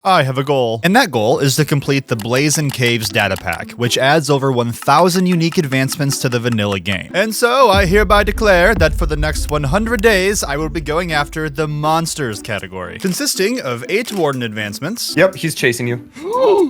I have a goal. And that goal is to complete the Blazing Caves data pack, which adds over 1,000 unique advancements to the vanilla game. And so I hereby declare that for the next 100 days, I will be going after the monsters category, consisting of 8 warden advancements. Yep, he's chasing you.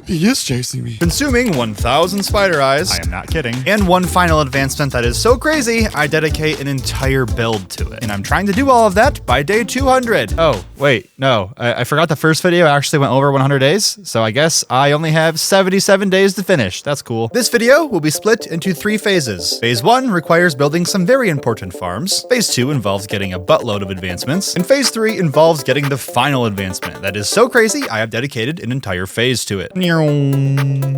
He is chasing me. Consuming 1,000 spider eyes. I am not kidding. And one final advancement that is so crazy, I dedicate an entire build to it. And I'm trying to do all of that by day 200. Oh, wait, no. I forgot the first video actually went over 100 days, so I guess I only have 77 days to finish. That's cool. This video will be split into 3 phases. Phase 1 requires building some very important farms. Phase 2 involves getting a buttload of advancements. And Phase 3 involves getting the final advancement. That is so crazy, I have dedicated an entire phase to it.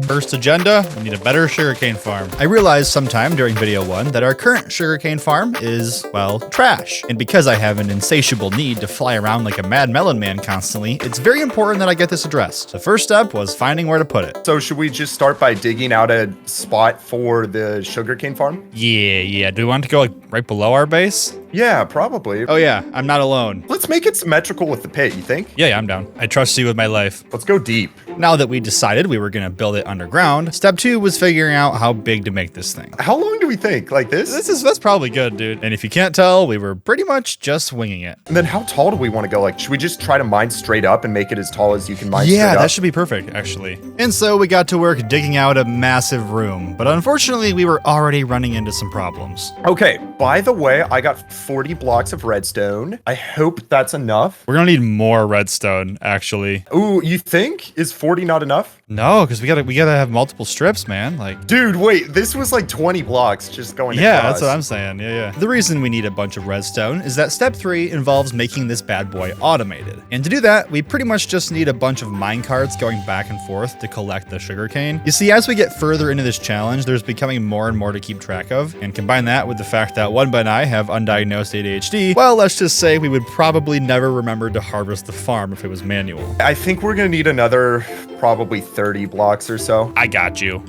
First agenda, we need a better sugarcane farm. I realized sometime during video 1 that our current sugarcane farm is, well, trash. And because I have an insatiable need to fly around like a mad melon man constantly, it's very important that I get this addressed. The first step was finding where to put it. So should we just start by digging out a spot for the sugarcane farm? Yeah. Do we want to go like right below our base? Yeah, probably. Oh yeah, I'm not alone. Let's make it symmetrical with the pit, you think? Yeah, I'm down. I trust you with my life. Let's go deep. Now that we decided we were gonna build it underground, step 2 was figuring out how big to make this thing. How long do we think? Like this? That's probably good, dude. And if you can't tell, we were pretty much just winging it. And then how tall do we want to go? Like, should we just try to mine straight up and make it as tall as you can mine Yeah, straight up? that should be perfect, actually. And so we got to work digging out a massive room, but unfortunately we were already running into some problems. Okay, by the way, I got 40 blocks of redstone. I hope that's enough. We're gonna need more redstone, actually. Ooh, you think? Is 40 not enough? No, because we gotta have multiple strips, man. Like, Dude, wait, this was like 20 blocks just going yeah, across. that's what I'm saying. Yeah. The reason we need a bunch of redstone is that step 3 involves making this bad boy automated. And to do that, we pretty much just need a bunch of minecarts going back and forth to collect the sugarcane. You see, as we get further into this challenge, there's becoming more and more to keep track of. And combine that with the fact that One and I have undiagnosed ADHD, well, let's just say we would probably never remember to harvest the farm if it was manual. I think we're gonna need another probably 30 blocks or so. I got you.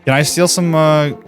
Can I steal some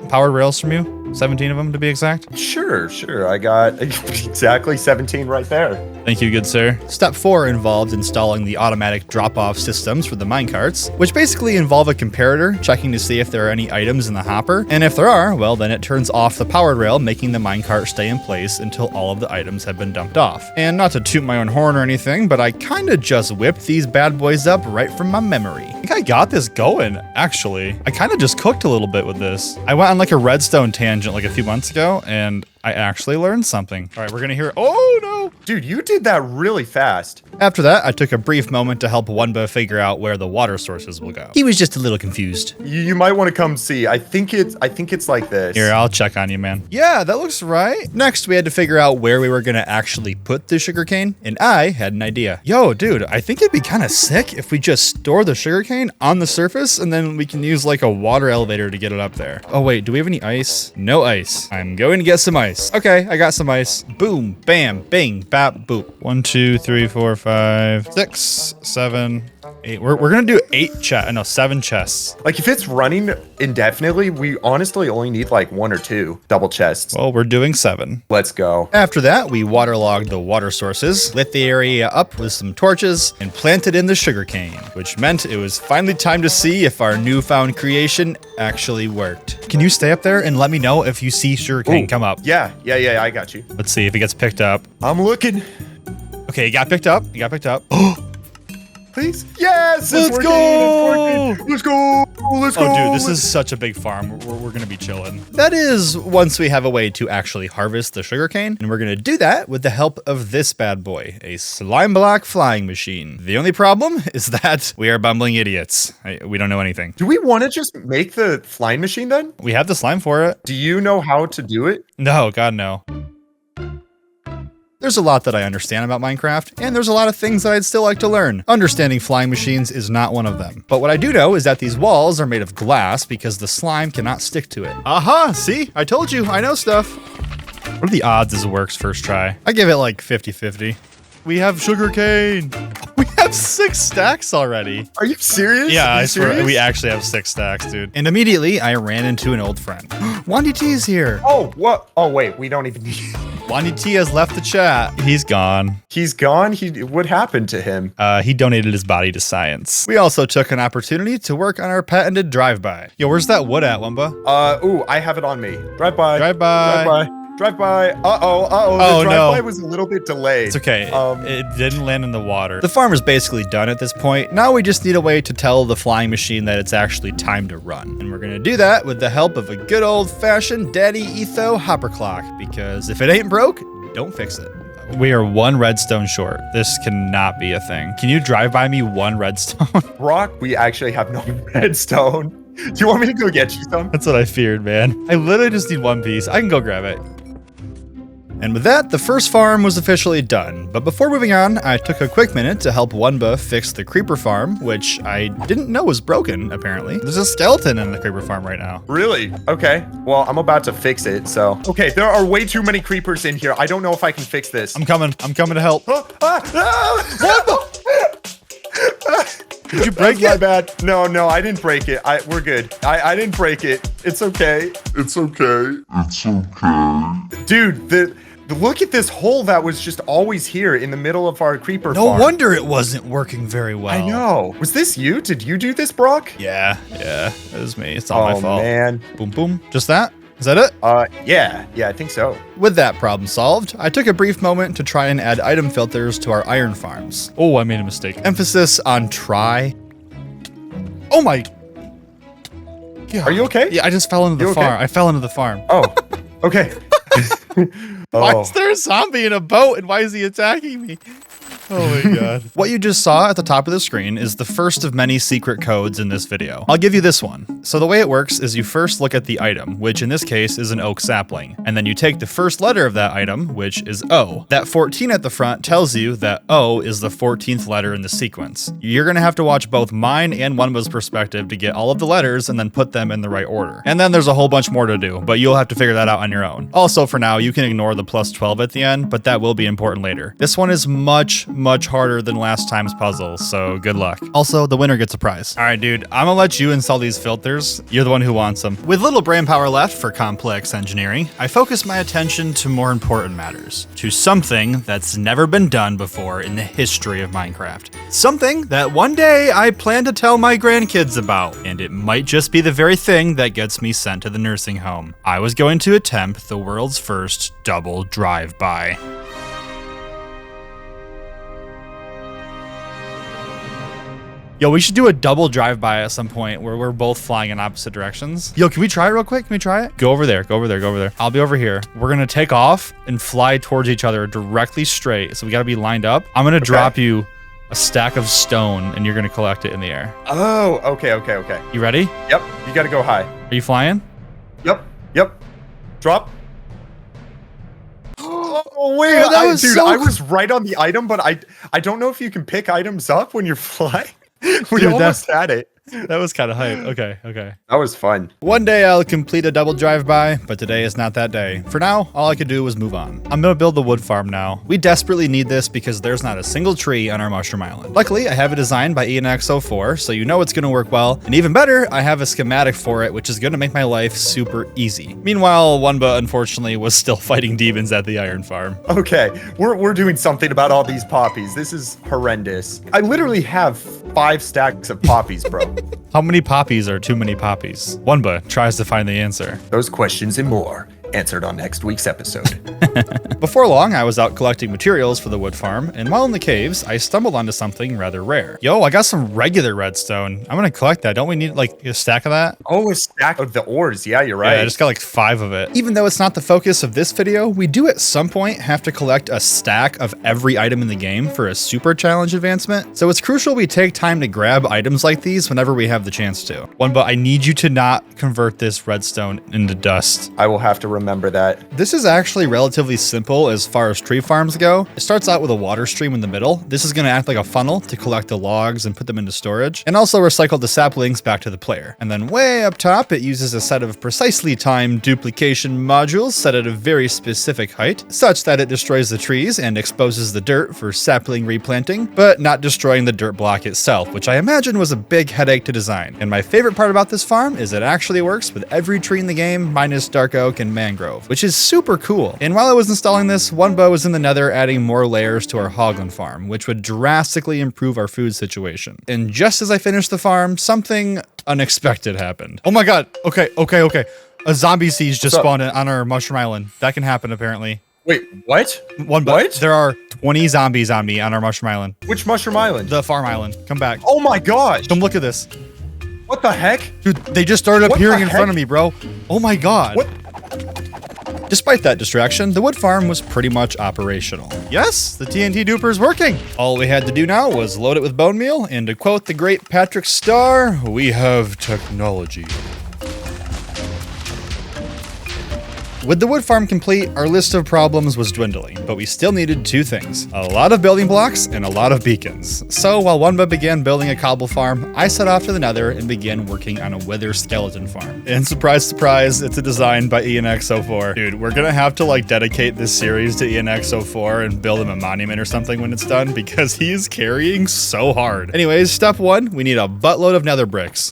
powered rails from you? 17 of them to be exact. Sure. I got exactly 17 right there. Thank you, good sir. Step 4 involved installing the automatic drop-off systems for the minecarts, which basically involve a comparator checking to see if there are any items in the hopper. And if there are, well, then it turns off the powered rail, making the minecart stay in place until all of the items have been dumped off. And not to toot my own horn or anything, but I kinda just whipped these bad boys up right from my memory. I think I got this going, actually. I kinda just cooked a little bit with this. I went on like a redstone tangent like a few months ago, and I actually learned something. All right, we're gonna hear, oh no! Dude, you did that really fast. After that, I took a brief moment to help Wunba figure out where the water sources will go. He was just a little confused. You might want to come see. I think it's like this. Here, I'll check on you, man. Yeah, that looks right. Next, we had to figure out where we were gonna actually put the sugarcane, and I had an idea. Yo, dude, I think it'd be kind of sick if we just store the sugarcane on the surface, and then we can use like a water elevator to get it up there. Oh wait, do we have any ice? No ice. I'm going to get some ice. Okay, I got some ice. Boom, bam, bing, bap, boop. 1, 2, 3, 4, 5, 6, 7, 8. We're gonna do 7 chests. Like if it's running indefinitely, we honestly only need like 1 or 2 double chests. Well, we're doing 7. Let's go. After that, we waterlogged the water sources, lit the area up with some torches, and planted in the sugarcane, which meant it was finally time to see if our newfound creation actually worked. Can you stay up there and let me know if you see sugarcane come up? Yeah, I got you. Let's see if it gets picked up. I'm looking. Okay, it got picked up. Please? Yes! Let's go! Let's go! Let's go! Oh, dude, this is such a big farm. We're gonna be chilling. That is, once we have a way to actually harvest the sugarcane, and we're gonna do that with the help of this bad boy, a slime block flying machine. The only problem is that we are bumbling idiots. We don't know anything. Do we want to just make the flying machine then? We have the slime for it. Do you know how to do it? No, God, no. There's a lot that I understand about Minecraft, and there's a lot of things that I'd still like to learn. Understanding flying machines is not one of them. But what I do know is that these walls are made of glass because the slime cannot stick to it. Aha, see? I told you, I know stuff. What are the odds this works first try? I give it like 50-50. We have sugarcane. We have 6 stacks already. Are you serious? Yeah, I swear, we actually have 6 stacks, dude. And immediately, I ran into an old friend. Wandy T's here. Oh, what? Oh, wait, we don't even need Lonnie T has left the chat. He's gone. He's gone? What happened to him? He donated his body to science. We also took an opportunity to work on our patented drive-by. Yo, where's that wood at, Wumba? Ooh, I have it on me. Drive by. Drive by. Drive by. Drive by. Oh, the drive-by no. was a little bit delayed. It's okay. It didn't land in the water. The farm is basically done at this point. Now we just need a way to tell the flying machine that it's actually time to run. And we're gonna do that with the help of a good old-fashioned Daddy Etho hopper clock, because if it ain't broke, don't fix it. We are one redstone short. This cannot be a thing. Can you drive by me one redstone? Brock, we actually have no redstone. Do you want me to go get you some? That's what I feared, man. I literally just need one piece. I can go grab it. And with that, the first farm was officially done. But before moving on, I took a quick minute to help Wumba fix the creeper farm, which I didn't know was broken, apparently. There's a skeleton in the creeper farm right now. Really? Okay. Well, I'm about to fix it, so. Okay, there are way too many creepers in here. I don't know if I can fix this. I'm coming to help. Did you break it? My bad. No, I didn't break it. We're good. I didn't break it. It's okay. It's okay. It's okay. Dude, look at this hole that was just always here in the middle of our creeper No farm. wonder it wasn't working very well. I know. Was this you? Did you do this, Brock? Yeah, it was me. It's all my fault. Oh, man. Boom, boom. Just that? Is that it? Yeah, I think so. With that problem solved, I took a brief moment to try and add item filters to our iron farms. Oh, I made a mistake. Emphasis on try. Oh my. Are you okay? Yeah, I just fell into the farm. Okay? I fell into the farm. Oh, okay. Why is there a zombie in a boat and why is he attacking me? Oh my god. What you just saw at the top of the screen is the first of many secret codes in this video. I'll give you this one. So the way it works is you first look at the item, which in this case is an oak sapling, and then you take the first letter of that item, which is O. That 14 at the front tells you that O is the 14th letter in the sequence. You're gonna have to watch both mine and Wumba's perspective to get all of the letters and then put them in the right order. And then there's a whole bunch more to do, but you'll have to figure that out on your own. Also, for now, you can ignore the plus 12 at the end, but that will be important later. This one is much harder than last time's puzzle, so good luck. Also, the winner gets a prize. All right, dude, I'm gonna let you install these filters. You're the one who wants them. With little brain power left for complex engineering, I focus my attention to more important matters, to something that's never been done before in the history of Minecraft. Something that one day I plan to tell my grandkids about, and it might just be the very thing that gets me sent to the nursing home. I was going to attempt the world's first double drive-by. Yo, we should do a double drive-by at some point where we're both flying in opposite directions. Yo, can we try it real quick? Can we try it? Go over there. I'll be over here. We're gonna take off and fly towards each other directly straight. So we gotta be lined up. I'm gonna drop you a stack of stone and you're gonna collect it in the air. Oh, okay. You ready? Yep, you gotta go high. Are you flying? Yep. Drop. Oh, wait, Oh, that was dude, so I was right on the item, but I don't know if you can pick items up when you're flying. We Dude, almost had it. That was kind of hype. Okay. That was fun. One day I'll complete a double drive-by, but today is not that day. For now, all I could do was move on. I'm gonna build the wood farm now. We desperately need this because there's not a single tree on our mushroom island. Luckily, I have it designed by ENX04, so you know it's gonna work well. And even better, I have a schematic for it, which is gonna make my life super easy. Meanwhile, Wumba unfortunately was still fighting demons at the iron farm. Okay, we're doing something about all these poppies. This is horrendous. I literally have 5 stacks of poppies, bro. How many poppies are too many poppies? Wumba tries to find the answer. Those questions and more answered on next week's episode. Before long, I was out collecting materials for the wood farm, and while in the caves, I stumbled onto something rather rare. Yo, I got some regular redstone. I'm gonna collect that. Don't we need like a stack of that? Oh, a stack of the ores. Yeah, you're right. Yeah, I just got like 5 of it. Even though it's not the focus of this video, we do at some point have to collect a stack of every item in the game for a super challenge advancement. So it's crucial we take time to grab items like these whenever we have the chance to. But I need you to not convert this redstone into dust. I will have to remember that. This is actually relatively simple as far as tree farms go. It starts out with a water stream in the middle. This is going to act like a funnel to collect the logs and put them into storage, and also recycle the saplings back to the player. And then way up top, it uses a set of precisely timed duplication modules set at a very specific height, such that it destroys the trees and exposes the dirt for sapling replanting, but not destroying the dirt block itself, which I imagine was a big headache to design. And my favorite part about this farm is it actually works with every tree in the game, minus dark oak and mangrove. grove, which is super cool. And while I was installing this, Wunba was in the nether adding more layers to our hoglin farm, which would drastically improve our food situation. And just as I finished the farm, something unexpected happened. Oh my god. Okay. A zombie siege just spawned on our mushroom island. That can happen apparently. Wait, what? What? There are 20 zombies on me on our mushroom island. Which mushroom island? The farm island. Come back. Oh my gosh. Come look at this. What the heck? Dude, they just started appearing in front of me, bro. Oh my god. What? Despite that distraction, the wood farm was pretty much operational. Yes, the TNT duper's working. All we had to do now was load it with bone meal, and to quote the great Patrick Star, we have technology. With the wood farm complete, our list of problems was dwindling, but we still needed two things: a lot of building blocks and a lot of beacons. So while Wunba began building a cobble farm, I set off to the nether and began working on a wither skeleton farm. And surprise, surprise, it's a design by ENX04. Dude, we're gonna have to like dedicate this series to ENX04 and build him a monument or something when it's done, because he's carrying so hard. Anyways, step one, we need a buttload of nether bricks.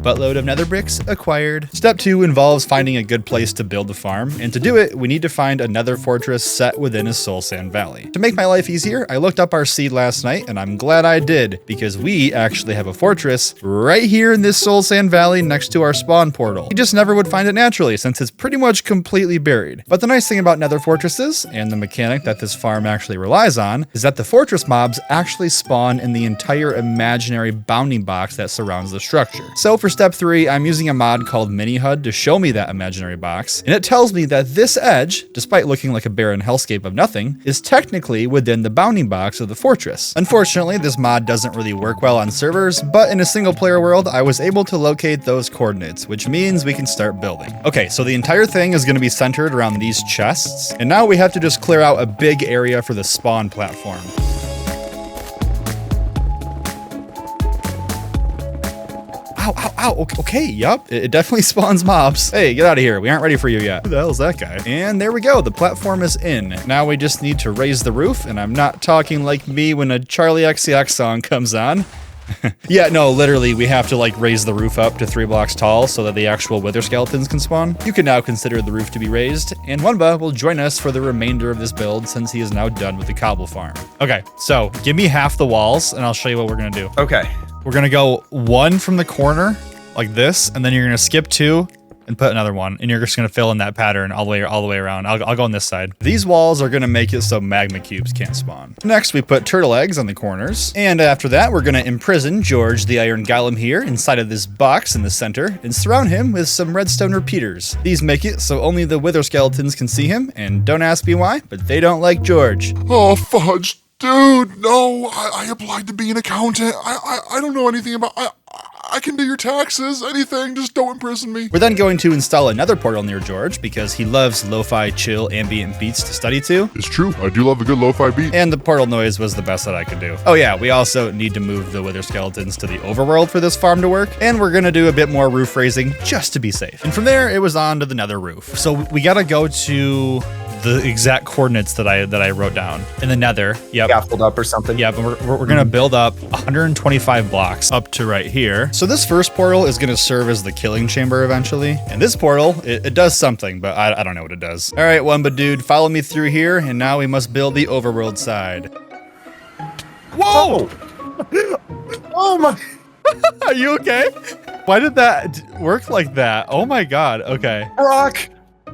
Buttload of nether bricks acquired. Step 2 involves finding a good place to build the farm, and to do it, we need to find a nether fortress set within a soul sand valley. To make my life easier, I looked up our seed last night, and I'm glad I did, because we actually have a fortress right here in this soul sand valley next to our spawn portal. You just never would find it naturally, since it's pretty much completely buried. But the nice thing about nether fortresses, and the mechanic that this farm actually relies on, is that the fortress mobs actually spawn in the entire imaginary bounding box that surrounds the structure. So for step 3, I'm using a mod called Mini HUD to show me that imaginary box, and it tells me that this edge, despite looking like a barren hellscape of nothing, is technically within the bounding box of the fortress. Unfortunately, this mod doesn't really work well on servers, but in a single player world, I was able to locate those coordinates, which means we can start building. Okay, so the entire thing is going to be centered around these chests, and now we have to just clear out a big area for the spawn platform. Ow, okay, yup, it definitely spawns mobs. Hey, get out of here, we aren't ready for you yet. Who the hell is that guy? And there we go, the platform is in. Now we just need to raise the roof, and I'm not talking like me when a Charlie XCX song comes on. Yeah, no, literally, we have to like raise the roof up to 3 blocks tall so that the actual wither skeletons can spawn. You can now consider the roof to be raised, and Wunba will join us for the remainder of this build since he is now done with the cobble farm. Okay, so give me half the walls, and I'll show you what we're gonna do. Okay. We're gonna go 1 from the corner, like this, and then you're gonna skip 2 and put another 1, and you're just gonna fill in that pattern all the way around. I'll go on this side. These walls are gonna make it so magma cubes can't spawn. Next, we put turtle eggs on the corners, and after that, we're gonna imprison George the Iron Golem here inside of this box in the center, and surround him with some redstone repeaters. These make it so only the wither skeletons can see him, and don't ask me why, but they don't like George. Oh, fudge. Dude, no, I applied to be an accountant. I don't know anything about... I can do your taxes, anything, just don't imprison me. We're then going to install another portal near George because he loves lo-fi, chill, ambient beats to study to. It's true, I do love a good lo-fi beat. And the portal noise was the best that I could do. Oh yeah, we also need to move the wither skeletons to the overworld for this farm to work, and we're gonna do a bit more roof raising just to be safe. And from there, it was on to the nether roof. So we gotta go to the exact coordinates that I wrote down in the nether. Yep. Scaffold up or something. Yep, and we're gonna build up 125 blocks up to right here. So this first portal is gonna serve as the killing chamber eventually. And this portal, it does something, but I don't know what it does. All right, Wunba dude, follow me through here, and now we must build the overworld side. Whoa! Oh my... Are you okay? Why did that work like that? Oh my god, okay. Brock!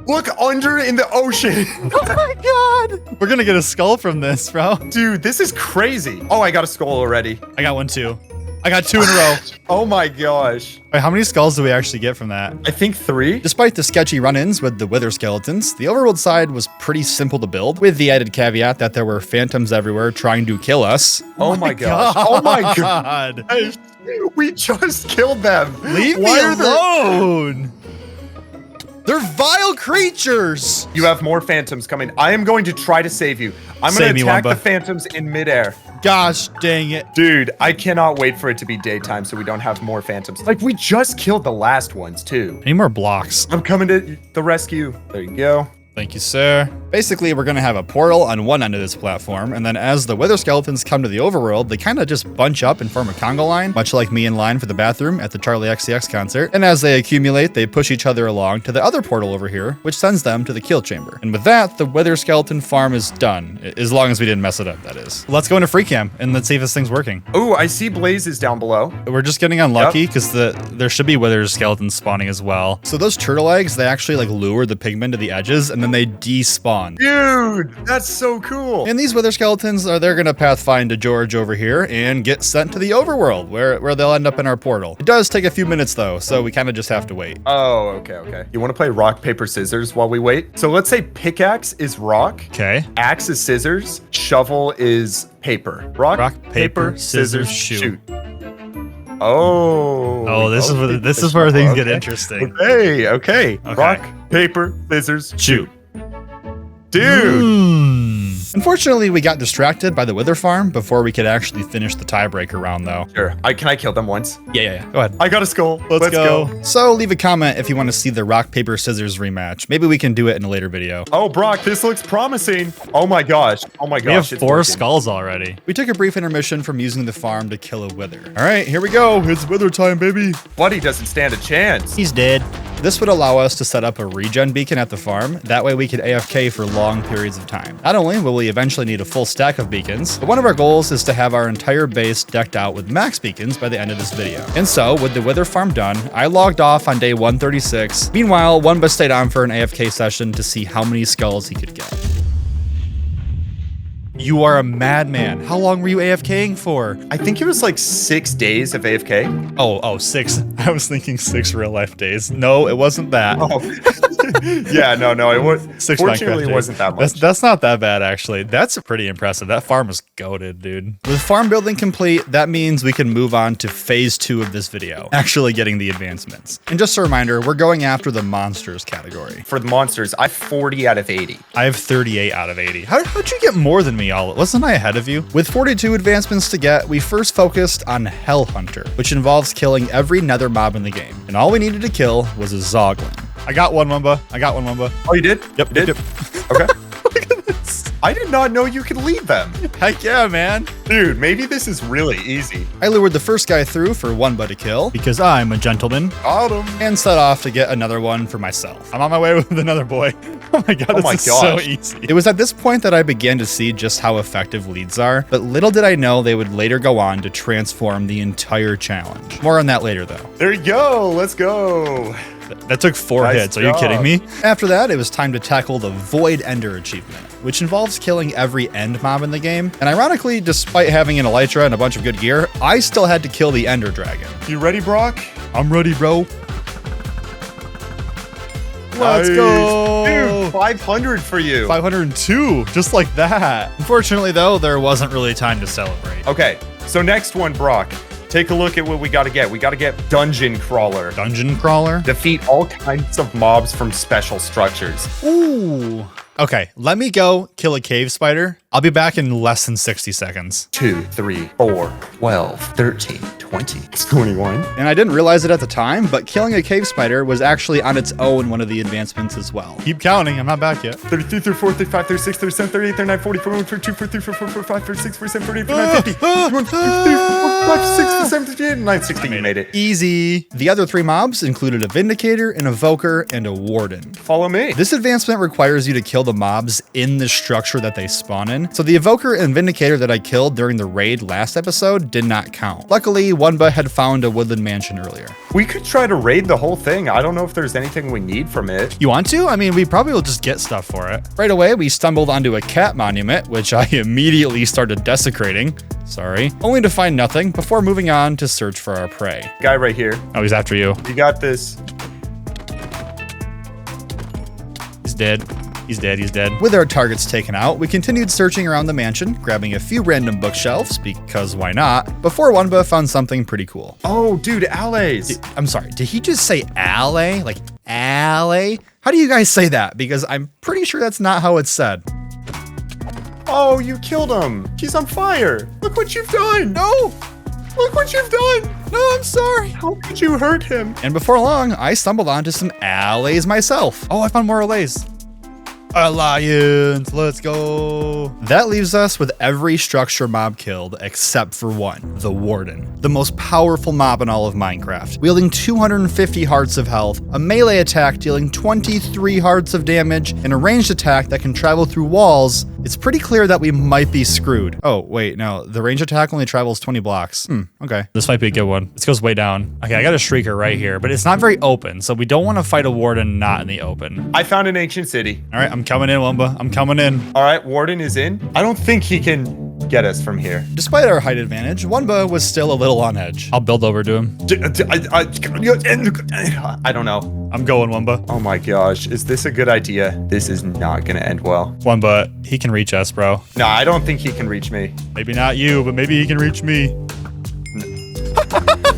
Look under in the ocean. Oh my god! We're gonna get a skull from this, bro. Dude, this is crazy. Oh, I got a skull already. I got 1 too. I got 2 in a row. Oh my gosh. Wait, how many skulls do we actually get from that? I think 3. Despite the sketchy run-ins with the wither skeletons, the overworld side was pretty simple to build, with the added caveat that there were phantoms everywhere trying to kill us. Oh my gosh. Oh my god. We just killed them. Leave me alone. They're vile creatures! You have more phantoms coming. I am going to try to save you. I'm going to attack the phantoms in midair. Gosh dang it. Dude, I cannot wait for it to be daytime so we don't have more phantoms. Like, we just killed the last ones, too. I need more blocks. I'm coming to the rescue. There you go. Thank you, sir. Basically, we're gonna have a portal on one end of this platform, and then as the wither skeletons come to the overworld, they kind of just bunch up and form a conga line, much like me in line for the bathroom at the Charlie XCX concert. And as they accumulate, they push each other along to the other portal over here, which sends them to the kill chamber. And with that, the wither skeleton farm is done, as long as we didn't mess it up, that is. Let's go into free cam and let's see if this thing's working. Oh, I see blazes down below. We're just getting unlucky because there should be wither skeletons spawning as well. So those turtle eggs, they actually like lure the pigmen to the edges and then they despawn. Dude, that's so cool. And these wither skeletons they're gonna pathfind to George over here and get sent to the overworld where they'll end up in our portal. It does take a few minutes though, so we kind of just have to wait. Oh, okay. You want to play rock, paper, scissors while we wait? So let's say pickaxe is rock. Okay. Axe is scissors. Shovel is paper. Rock, paper, scissors, shoot. Oh, this is where things get interesting. Okay. Rock, paper, scissors, shoot. Dude. Unfortunately, we got distracted by the wither farm before we could actually finish the tiebreaker round, though. Sure. Can I kill them once? Yeah. Go ahead. I got a skull. Let's go. So leave a comment if you want to see the rock, paper, scissors rematch. Maybe we can do it in a later video. Oh, Brock, this looks promising. Oh my gosh. We have 4 skulls already. We took a brief intermission from using the farm to kill a wither. All right, here we go. It's wither time, baby. Buddy doesn't stand a chance. He's dead. This would allow us to set up a regen beacon at the farm. That way we could AFK for long periods of time. Not only will we eventually need a full stack of beacons, but one of our goals is to have our entire base decked out with max beacons by the end of this video. And so, with the wither farm done, I logged off on day 136. Meanwhile, Wunba stayed on for an AFK session to see how many skulls he could get. You are a madman. How long were you AFKing for? I think it was like 6 days of AFK. Oh, 6. I was thinking 6 real life days. No, it wasn't that. Oh. Yeah, no, it was. 6 fortunately, it wasn't that much. That's not that bad, actually. That's pretty impressive. That farm is goated, dude. With farm building complete, that means we can move on to phase 2 of this video, actually getting the advancements. And just a reminder, we're going after the monsters category. For the monsters, I have 40 out of 80. I have 38 out of 80. How'd you get more than me? Wasn't I ahead of you? With 42 advancements to get, we first focused on Hell Hunter, which involves killing every nether mob in the game. And all we needed to kill was a Zoglin. I got one, Wumba. Oh, you did? Yep. Okay. Look at this. I did not know you could lead them. Heck yeah, man. Dude, maybe this is really easy. I lured the first guy through for Wumba to kill, because I'm a gentleman. Got him. And set off to get another one for myself. I'm on my way with another boy. Oh my god, this is so easy. It was at this point that I began to see just how effective leads are, but little did I know they would later go on to transform the entire challenge. More on that later, though. There you go. Let's go. That took 4 hits. Are you kidding me? After that, it was time to tackle the Void Ender achievement, which involves killing every end mob in the game. And ironically, despite having an Elytra and a bunch of good gear, I still had to kill the Ender Dragon. You ready, Brock? I'm ready, bro. Let's go. Dude, 500 for you. 502, just like that. Unfortunately, though, there wasn't really time to celebrate. Okay, so next one, Brock. Take a look at what we got to get. We got to get Dungeon Crawler. Dungeon Crawler? Defeat all kinds of mobs from special structures. Ooh. Okay, let me go kill a cave spider. I'll be back in less than 60 seconds. 2, 3, 4, 12, 13, 20, 21. And I didn't realize it at the time, but killing a cave spider was actually on its own one of the advancements as well. Keep counting, I'm not back yet. 33, 34, 35, 36, 37, 38, 39, 40, 41, 42, 43, 44, 45, 46, 47, 48, 49, 50, 51, 52, 55, 56, 57, 58, 59, 60. You made it. Easy. The other 3 mobs included a Vindicator, an Evoker, and a Warden. Follow me. This advancement requires you to kill the mobs in the structure that they spawn in. So the Evoker and Vindicator that I killed during the raid last episode did not count. Luckily, Wunba had found a woodland mansion earlier. We could try to raid the whole thing. I don't know if there's anything we need from it. You want to? I mean, we probably will just get stuff for it. Right away, we stumbled onto a cat monument, which I immediately started desecrating. Sorry. Only to find nothing before moving on to search for our prey. Guy right here. Oh, he's after you. You got this. He's dead. He's dead. With our targets taken out, we continued searching around the mansion, grabbing a few random bookshelves, because why not, before Wunba found something pretty cool. Oh, dude, allays. I'm sorry, did he just say alley? Like, alley? How do you guys say that? Because I'm pretty sure that's not how it's said. Oh, you killed him. He's on fire. Look what you've done. No! Look what you've done. No, I'm sorry. How could you hurt him? And before long, I stumbled onto some allays myself. Oh, I found more allays. Alliance, let's go. That leaves us with every structure mob killed except for one, the Warden. The most powerful mob in all of Minecraft, wielding 250 hearts of health, a melee attack dealing 23 hearts of damage, and a ranged attack that can travel through walls. It's pretty clear that we might be screwed. Oh, wait, no, the range attack only travels 20 blocks. Okay. This might be a good one. This goes way down. Okay, I got a Shrieker right here, but it's not very open, so we don't want to fight a Warden not in the open. I found an ancient city. All right, I'm coming in, Wumba. I'm coming in. All right, Warden is in. I don't think he can get us from here. Despite our height advantage, Wumba was still a little on edge. I'll build over to him. I don't know. I'm going, Wumba. Oh my gosh, is this a good idea? This is not gonna end well. Wumba, he can reach us, bro. No, I don't think he can reach me. Maybe not you, but maybe he can reach me.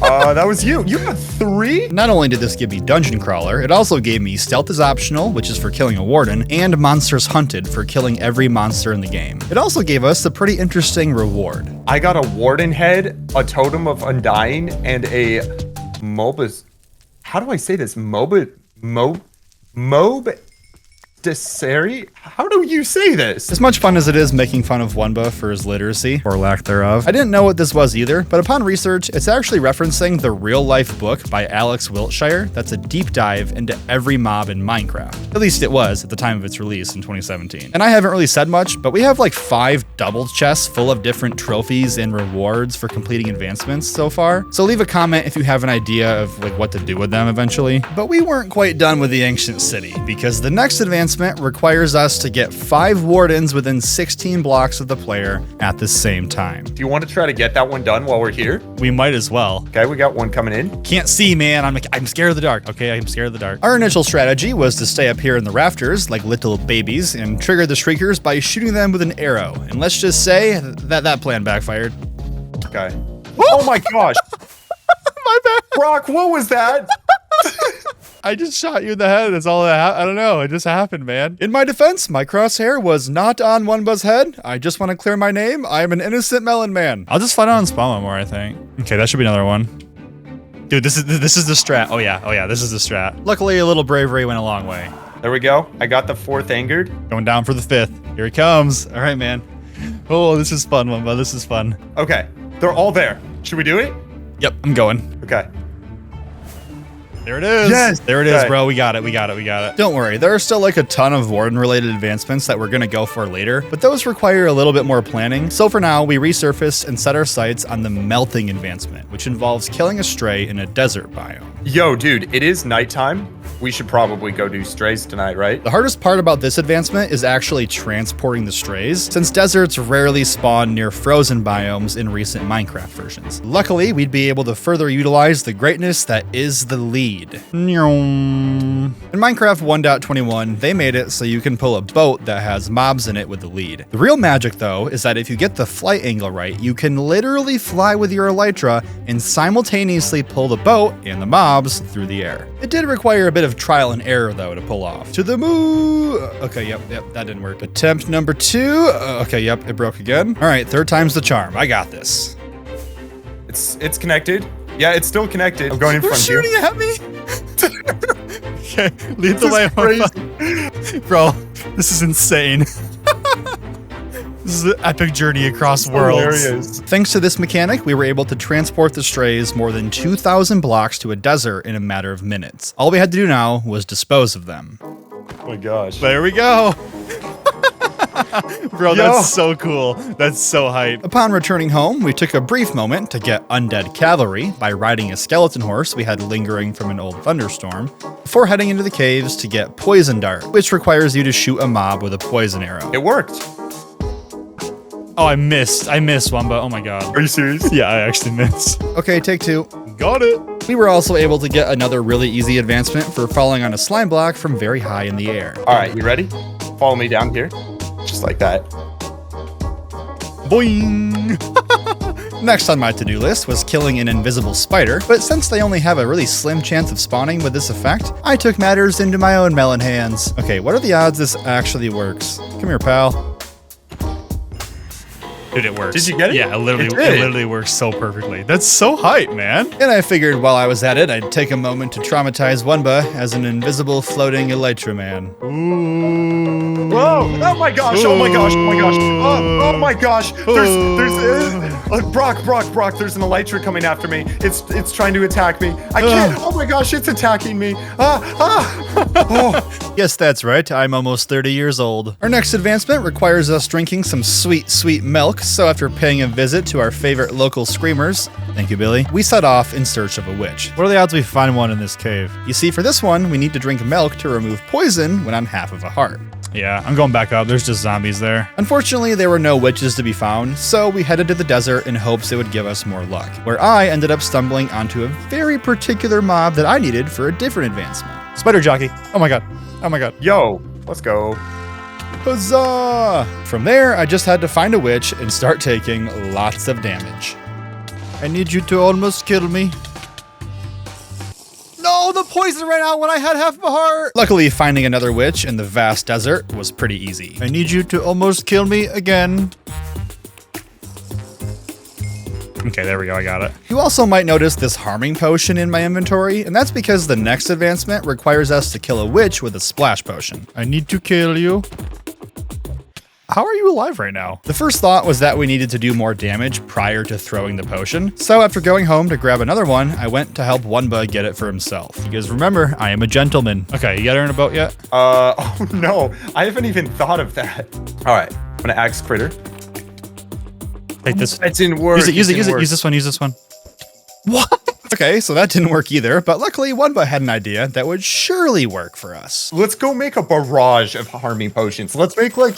That was you. You got 3? Not only did this give me Dungeon Crawler, it also gave me Stealth is optional, which is for killing a Warden, and Monsters Hunted for killing every monster in the game. It also gave us a pretty interesting reward. I got a Warden head, a Totem of Undying, and a Mobus. How do I say this? Deseri? How do you say this? As much fun as it is making fun of Wumba for his literacy, or lack thereof, I didn't know what this was either, but upon research, it's actually referencing the real-life book by Alex Wiltshire that's a deep dive into every mob in Minecraft. At least it was at the time of its release in 2017. And I haven't really said much, but we have like 5 double chests full of different trophies and rewards for completing advancements so far. So leave a comment if you have an idea of like what to do with them eventually. But we weren't quite done with the ancient city, because the next advancement requires us to get 5 Wardens within 16 blocks of the player at the same time. Do you want to try to get that one done while we're here? We might as well. Okay, we got one coming in. Can't see, man. I'm scared of the dark. Okay, I'm scared of the dark. Our initial strategy was to stay up here in the rafters like little babies and trigger the Shriekers by shooting them with an arrow. And let's just say that plan backfired. Okay. Oh my gosh. My bad. Brock, what was that? I just shot you in the head. That's all that I don't know. It just happened, man. In my defense, my crosshair was not on Wumba's head. I just want to clear my name. I am an innocent melon man. I'll just fight on spawn one more, I think. Okay, that should be another one. Dude, this is the strat. Oh yeah, this is the strat. Luckily, a little bravery went a long way. There we go. I got the 4th angered. Going down for the 5th. Here he comes. All right, man. Oh, this is fun, Wumba. This is fun. Okay, they're all there. Should we do it? Yep, I'm going. Okay. There it is. Yes. There it is, bro. We got it. Don't worry. There are still like a ton of Warden-related advancements that we're going to go for later, but those require a little bit more planning. So for now, we resurface and set our sights on the melting advancement, which involves killing a stray in a desert biome. Yo, dude, it is nighttime. We should probably go do strays tonight, right? The hardest part about this advancement is actually transporting the strays, since deserts rarely spawn near frozen biomes in recent Minecraft versions. Luckily, we'd be able to further utilize the greatness that is the lead. In Minecraft 1.21, they made it so you can pull a boat that has mobs in it with the lead. The real magic, though, is that if you get the flight angle right, you can literally fly with your elytra and simultaneously pull the boat and the mobs through the air. It did require a bit of trial and error, though, to pull off. To the moon! Okay, yep, that didn't work. Attempt number 2. Okay, yep, it broke again. All right, 3rd time's the charm. I got this. It's connected. Yeah, it's still connected. I'm going in front of you. They're shooting at me! Okay, lead the way. Bro, this is insane. This is an epic journey across worlds. Hilarious. Thanks to this mechanic, we were able to transport the strays more than 2,000 blocks to a desert in a matter of minutes. All we had to do now was dispose of them. Oh my gosh. There we go. Bro, that's so cool. That's so hype. Upon returning home, we took a brief moment to get undead cavalry by riding a skeleton horse we had lingering from an old thunderstorm, before heading into the caves to get poison dart, which requires you to shoot a mob with a poison arrow. It worked. Oh, I missed, Wumba. Oh my god. Are you serious? Yeah, I actually missed. Okay, take 2. Got it. We were also able to get another really easy advancement for falling on a slime block from very high in the air. All right, you ready? Follow me down here. Just like that. Boing! Next on my to-do list was killing an invisible spider, but since they only have a really slim chance of spawning with this effect, I took matters into my own melon hands. Okay, what are the odds this actually works? Come here, pal. Dude, it works. Did you get it? Yeah, it literally works so perfectly. That's so hype, man. And I figured while I was at it, I'd take a moment to traumatize Wumba as an invisible floating elytra man. Ooh. Oh my gosh! Oh my gosh! Oh my gosh! Oh my gosh! Brock! There's an elytra coming after me. It's trying to attack me. I can't. Oh my gosh! It's attacking me. Oh. Yes, that's right. I'm almost 30 years old. Our next advancement requires us drinking some sweet, sweet milk. So after paying a visit to our favorite local screamers, thank you, Billy, we set off in search of a witch. What are the odds we find one in this cave? You see, for this one, we need to drink milk to remove poison when on half of a heart. Yeah, I'm going back up. There's just zombies there. Unfortunately, there were no witches to be found, so we headed to the desert in hopes it would give us more luck, where I ended up stumbling onto a very particular mob that I needed for a different advancement. Spider jockey. Oh my god. Oh my god. Yo, let's go. Huzzah! From there, I just had to find a witch and start taking lots of damage. I need you to almost kill me. No, the poison ran out when I had half a heart. Luckily, finding another witch in the vast desert was pretty easy. I need you to almost kill me again. Okay, there we go, I got it. You also might notice this harming potion in my inventory, and that's because the next advancement requires us to kill a witch with a splash potion. I need to kill you. How are you alive right now? The first thought was that we needed to do more damage prior to throwing the potion. So after going home to grab another one, I went to help Wunba get it for himself. You guys remember, I am a gentleman. Okay, you got her in a boat yet? Oh no, I haven't even thought of that. All right, I'm gonna axe critter. Take this. That didn't work. Use this one. What? Okay, so that didn't work either, but luckily Wunba had an idea that would surely work for us. Let's go make a barrage of harming potions. Let's make like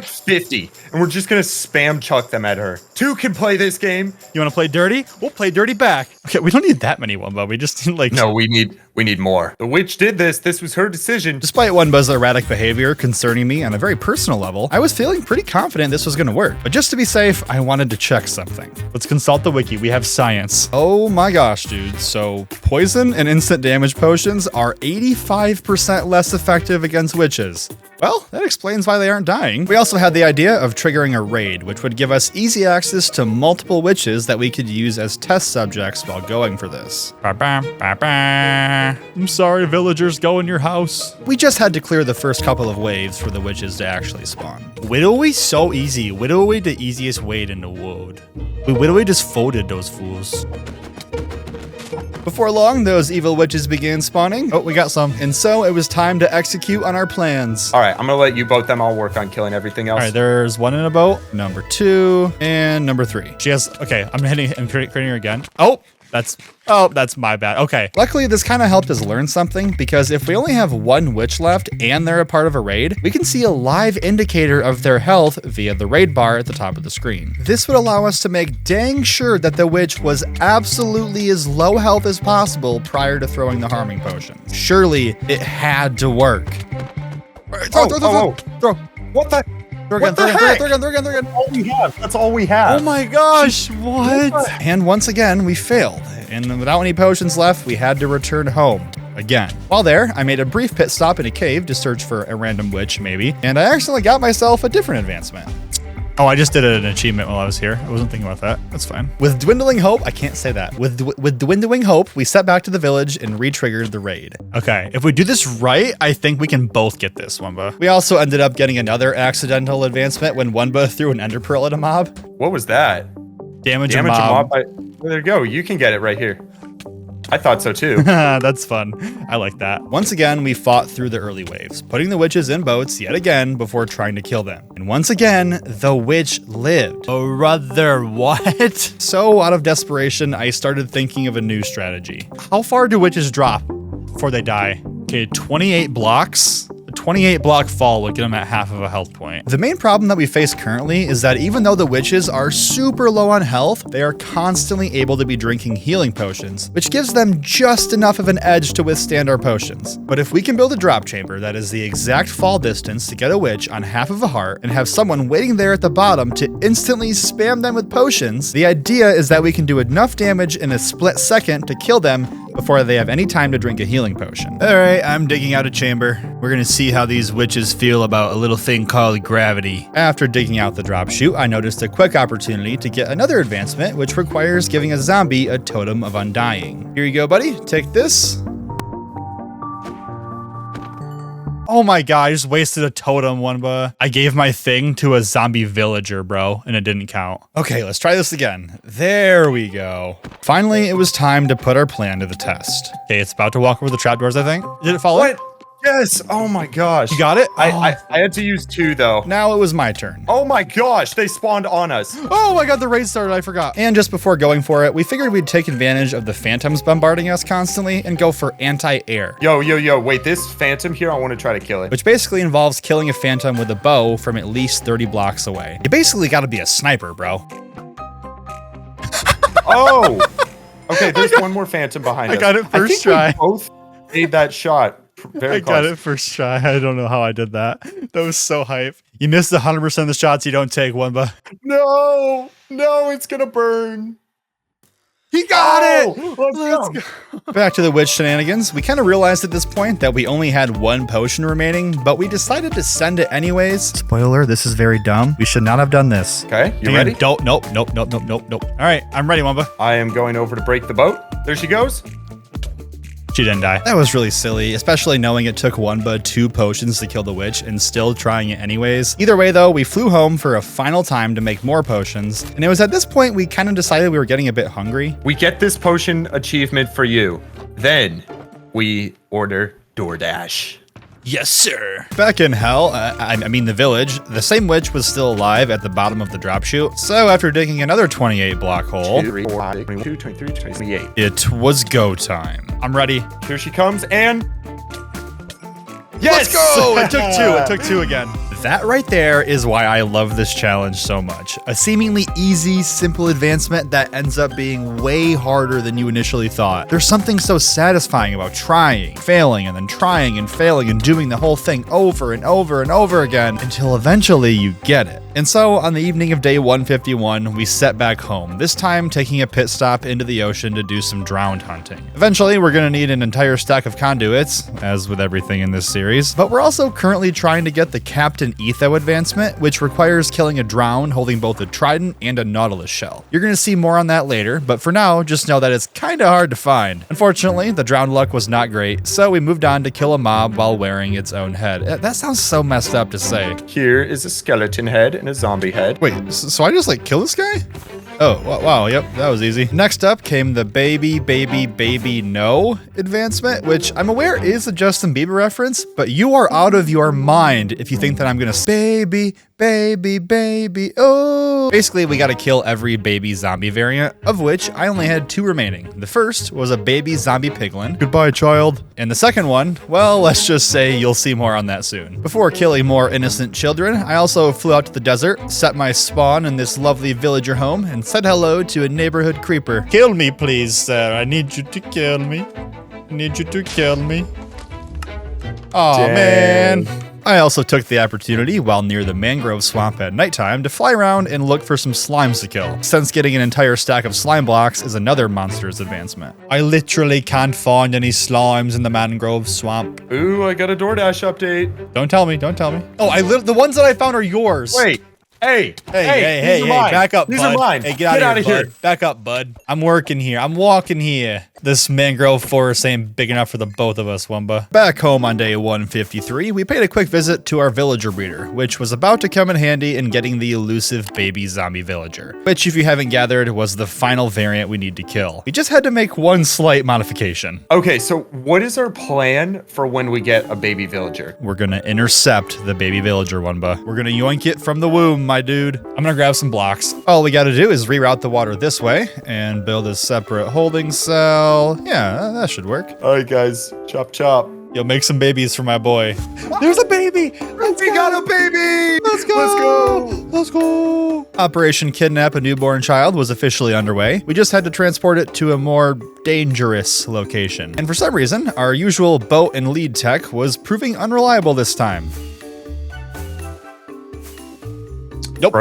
50, and we're just gonna spam chuck them at her. 2 can play this game. You wanna play dirty? We'll play dirty back. Okay, we don't need that many Wunba, we just need like... No, we need more. The witch did this. This was her decision. Despite Wunba's erratic behavior concerning me on a very personal level, I was feeling pretty confident this was gonna work. But just to be safe, I wanted to check something. Let's consult the wiki, we have science. Oh my gosh, dude. So poison and instant damage potions are 85% less effective against witches. Well, that explains why they aren't dying. We also had the idea of triggering a raid, which would give us easy access to multiple witches that we could use as test subjects while going for this. I'm sorry, villagers, go in your house. We just had to clear the first couple of waves for the witches to actually spawn. Widowy so easy. Widowy the easiest wade in the world. We Widowy just folded those fools. Before long, those evil witches began spawning. Oh, we got some. And so it was time to execute on our plans. All right, I'm gonna let you both them all work on killing everything else. All right, there's one in a boat, number 2, and number 3. She has, okay, I'm hitting and creating her again. Oh, that's my bad. Okay. Luckily, this kind of helped us learn something, because if we only have one witch left and they're a part of a raid, we can see a live indicator of their health via the raid bar at the top of the screen. This would allow us to make dang sure that the witch was absolutely as low health as possible prior to throwing the harming potion. Surely it had to work. All right, throw. What the? Throw again. All we have. That's all we have. Oh my gosh, what? And once again, we failed. And without any potions left, we had to return home again. While there, I made a brief pit stop in a cave to search for a random witch, maybe, and I accidentally got myself a different advancement. Oh, I just did an achievement while I was here. I wasn't thinking about that. That's fine. With dwindling hope, I can't say that. With dwindling hope, we set back to the village and re-triggered the raid. Okay, if we do this right, I think we can both get this, Wunba. We also ended up getting another accidental advancement when Wunba threw an ender pearl at a mob. What was that? Damage a mob. Well, there you go. You can get it right here. I thought so too. That's fun. I like that. Once again, we fought through the early waves, putting the witches in boats yet again before trying to kill them. And once again, the witch lived. Or rather, what? So out of desperation, I started thinking of a new strategy. How far do witches drop before they die? Okay, 28 blocks. A 28 block fall would get them at half of a health point. The main problem that we face currently is that even though the witches are super low on health, they are constantly able to be drinking healing potions, which gives them just enough of an edge to withstand our potions. But if we can build a drop chamber that is the exact fall distance to get a witch on half of a heart and have someone waiting there at the bottom to instantly spam them with potions, the idea is that we can do enough damage in a split second to kill them before they have any time to drink a healing potion. All right, I'm digging out a chamber. We're gonna see how these witches feel about a little thing called gravity. After digging out the drop chute, I noticed a quick opportunity to get another advancement, which requires giving a zombie a totem of undying. Here you go, buddy. Take this. Oh my god, I just wasted a totem, Wumba. I gave my thing to a zombie villager, bro, and it didn't count. Okay, let's try this again. There we go. Finally, it was time to put our plan to the test. Okay, it's about to walk over the trapdoors, I think. Did it follow? What? Yes. Oh my gosh. You got it? I had to use 2 though. Now it was my turn. Oh my gosh, they spawned on us. Oh my god, the raid started, I forgot. And just before going for it, we figured we'd take advantage of the phantoms bombarding us constantly and go for anti-air. Yo, wait, this phantom here, I want to try to kill it. Which basically involves killing a phantom with a bow from at least 30 blocks away. You basically gotta be a sniper, bro. Oh! Okay, there's one more phantom behind us. I got it first try. We both made that shot. Very close. I got it first try. I don't know how I did that. That was so hype. You missed 100% of the shots you don't take, Wumba. No, it's gonna burn. He got it! Let's go. Back to the witch shenanigans. We kind of realized at this point that we only had 1 potion remaining, but we decided to send it anyways. Spoiler, this is very dumb. We should not have done this. Okay, you ready? Nope. All right, I'm ready, Wumba. I am going over to break the boat. There she goes. She didn't die. That was really silly, especially knowing it took Wumba 2 potions to kill the witch and still trying it anyways. Either way though, we flew home for a final time to make more potions, and it was at this point we kind of decided we were getting a bit hungry. We get this potion achievement for you. Then we order DoorDash. Yes, sir. Back in hell, I mean the village, the same witch was still alive at the bottom of the drop chute. So after digging another 28 block hole, 2, 3, 4, 5, 22, 23, 28. It was go time. I'm ready. Here she comes and... Yes! Let's go! It took 2. It took 2 again. That right there is why I love this challenge so much. A seemingly easy, simple advancement that ends up being way harder than you initially thought. There's something so satisfying about trying, failing, and then trying and failing and doing the whole thing over and over and over again until eventually you get it. And so on the evening of day 151, we set back home, this time taking a pit stop into the ocean to do some drowned hunting. Eventually, we're gonna need an entire stack of conduits, as with everything in this series, but we're also currently trying to get the Captain Etho advancement, which requires killing a drown holding both a trident and a nautilus shell. You're gonna see more on that later, but for now, just know that it's kinda hard to find. Unfortunately, the drowned luck was not great, so we moved on to kill a mob while wearing its own head. That sounds so messed up to say. Here is a skeleton head and a zombie head. Wait, so I just like kill this guy? Oh, wow, yep, that was easy. Next up came the baby no advancement, which I'm aware is a Justin Bieber reference, but you are out of your mind if you think that I'm gonna baby, oh. Basically, we gotta kill every baby zombie variant, of which I only had 2 remaining. The first was a baby zombie piglin. Goodbye, child. And the second one, well, let's just say you'll see more on that soon. Before killing more innocent children, I also flew out to the desert, set my spawn in this lovely villager home, and said hello to a neighborhood creeper. Kill me, please, sir. I need you to kill me. I need you to kill me. Aw, man. I also took the opportunity while near the mangrove swamp at nighttime to fly around and look for some slimes to kill, since getting an entire stack of slime blocks is another monster's advancement. I literally can't find any slimes in the mangrove swamp. Ooh, I got a DoorDash update. Don't tell me. Oh, the ones that I found are yours. Wait. Hey, Hey, back up, These bud. are mine. Hey, get out of here, bud. Back up, bud. I'm working here. I'm walking here. This mangrove forest ain't big enough for the both of us, Wumba. Back home on day 153, we paid a quick visit to our villager breeder, which was about to come in handy in getting the elusive baby zombie villager, which, if you haven't gathered, was the final variant we need to kill. We just had to make one slight modification. Okay, so what is our plan for when we get a baby villager? We're gonna intercept the baby villager, Wumba. We're gonna yoink it from the womb, my dude. I'm gonna grab some blocks. All we gotta do is reroute the water this way and build a separate holding cell. Yeah, that should work. All right, guys, chop. Yo, make some babies for my boy. There's a baby. We got a baby. Let's go. Operation Kidnap a Newborn Child was officially underway. We just had to transport it to a more dangerous location. And for some reason, our usual boat and lead tech was proving unreliable this time. Nope.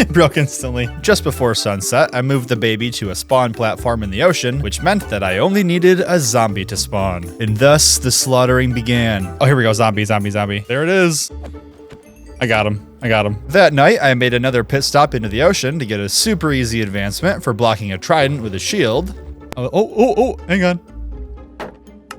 Broke instantly. Just before sunset, I moved the baby to a spawn platform in the ocean, which meant that I only needed a zombie to spawn. And thus, the slaughtering began. Oh, here we go. Zombie. There it is. I got him. That night, I made another pit stop into the ocean to get a super easy advancement for blocking a trident with a shield. Oh, hang on.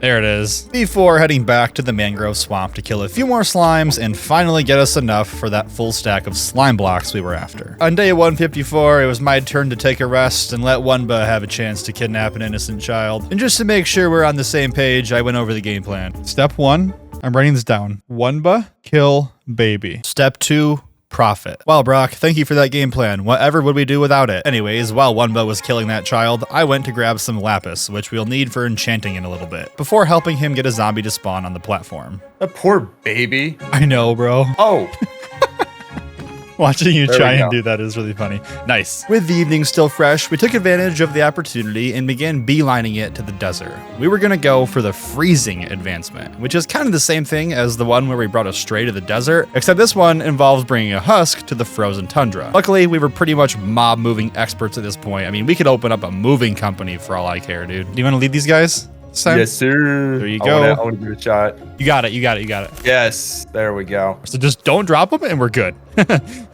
There it is. Before heading back to the mangrove swamp to kill a few more slimes and finally get us enough for that full stack of slime blocks we were after. On day 154, it was my turn to take a rest and let Wunba have a chance to kidnap an innocent child. And just to make sure we're on the same page, I went over the game plan. Step 1, I'm writing this down. Wunba, kill baby. Step 2, profit. Well, Brock, thank you for that game plan. Whatever would we do without it? Anyways, while Wunba was killing that child, I went to grab some lapis, which we'll need for enchanting in a little bit, before helping him get a zombie to spawn on the platform. That poor baby. I know, bro. Oh. Watching you try and do that is really funny. Nice. With the evening still fresh, we took advantage of the opportunity and began beelining it to the desert. We were going to go for the freezing advancement, which is kind of the same thing as the one where we brought a stray to the desert, except this one involves bringing a husk to the frozen tundra. Luckily, we were pretty much mob moving experts at this point. I mean, we could open up a moving company for all I care, dude. Do you want to lead these guys? Yes, sir. There you go. I want to give it a shot. You got it. You got it. You got it. Yes. There we go. So just don't drop them and we're good.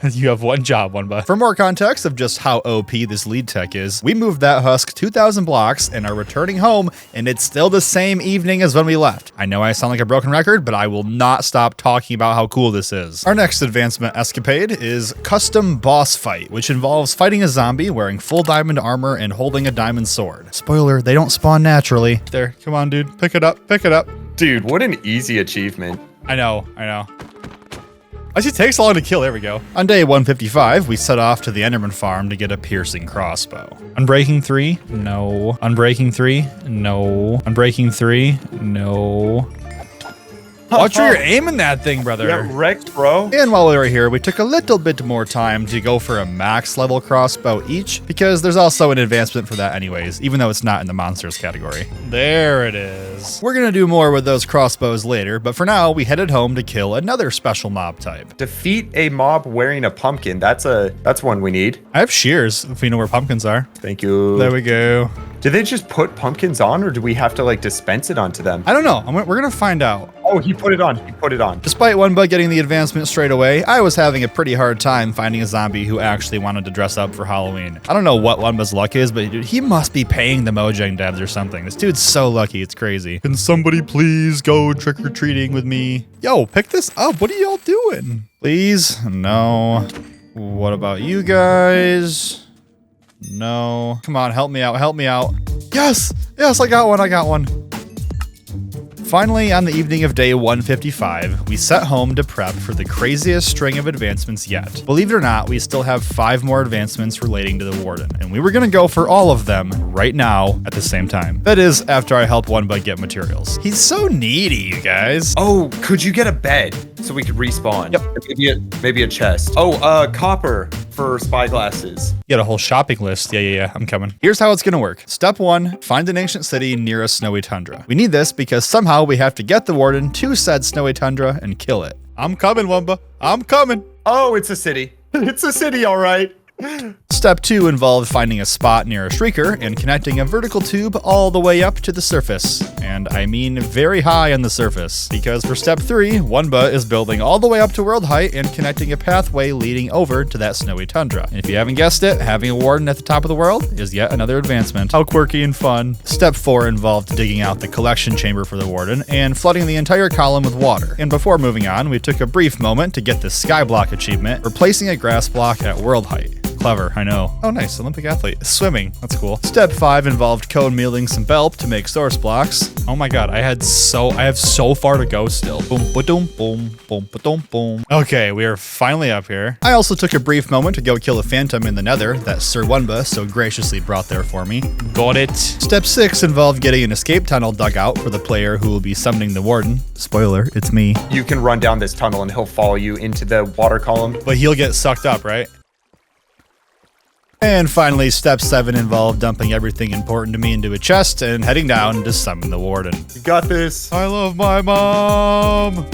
You have one job, Wunba. For more context of just how OP this lead tech is, we moved that husk 2,000 blocks and are returning home, and it's still the same evening as when we left. I know I sound like a broken record, but I will not stop talking about how cool this is. Our next advancement escapade is custom boss fight, which involves fighting a zombie wearing full diamond armor and holding a diamond sword. Spoiler, they don't spawn naturally. There, come on, dude. Pick it up. Pick it up. Dude, what an easy achievement. I know. Actually, it takes long to kill. There we go. On day 155, we set off to the Enderman farm to get a piercing crossbow. Unbreaking 3? No. Unbreaking 3? No. Unbreaking 3? No. Watch where you're aiming that thing, brother. Yeah, wrecked, bro. And while we were here, we took a little bit more time to go for a max level crossbow each, because there's also an advancement for that anyways, even though it's not in the monsters category. There it is. We're gonna do more with those crossbows later, but for now, we headed home to kill another special mob type. Defeat a mob wearing a pumpkin. That's one we need. I have shears, if we know where pumpkins are. Thank you. There we go. Do they just put pumpkins on, or do we have to like dispense it onto them? I don't know. We're gonna find out. Oh, he put it on. He put it on. Despite Wunba getting the advancement straight away, I was having a pretty hard time finding a zombie who actually wanted to dress up for Halloween. I don't know what Wunba's luck is, but dude, he must be paying the Mojang devs or something. This dude's so lucky, it's crazy. Can somebody please go trick-or-treating with me? Yo, pick this up. What are y'all doing? Please? No. What about you guys? No. Come on, help me out. Help me out. Yes! Yes, I got one. I got one. Finally, on the evening of day 155, we set home to prep for the craziest string of advancements yet. Believe it or not, we still have 5 more advancements relating to the Warden, and we were gonna go for all of them right now at the same time. That is, after I help Wunba get materials. He's so needy, you guys. Oh, could you get a bed so we could respawn? Yep. Maybe a chest. Oh, copper for spyglasses. You got a whole shopping list. Yeah, I'm coming. Here's how it's gonna work. Step 1, find an ancient city near a snowy tundra. We need this because somehow we have to get the Warden to said snowy tundra and kill it. I'm coming, Wunba. I'm coming. Oh, it's a city. It's a city, all right. Step 2 involved finding a spot near a shrieker and connecting a vertical tube all the way up to the surface. And I mean very high on the surface. Because for step 3, Wunba is building all the way up to world height and connecting a pathway leading over to that snowy tundra. And if you haven't guessed it, having a warden at the top of the world is yet another advancement. How quirky and fun. Step 4 involved digging out the collection chamber for the warden and flooding the entire column with water. And before moving on, we took a brief moment to get the skyblock achievement, replacing a grass block at world height. Clever, I know. Oh, nice. Olympic athlete. Swimming. That's cool. Step 5 involved cone mealing some belp to make source blocks. Oh my god, I have so far to go still. Boom, ba-doom, boom, boom, ba-doom, boom. Okay, we are finally up here. I also took a brief moment to go kill a phantom in the nether that Sir Wunba so graciously brought there for me. Got it. Step 6 involved getting an escape tunnel dug out for the player who will be summoning the warden. Spoiler, it's me. You can run down this tunnel and he'll follow you into the water column. But he'll get sucked up, right? And finally, step 7 involved dumping everything important to me into a chest and heading down to summon the warden. You got this. I love my mom.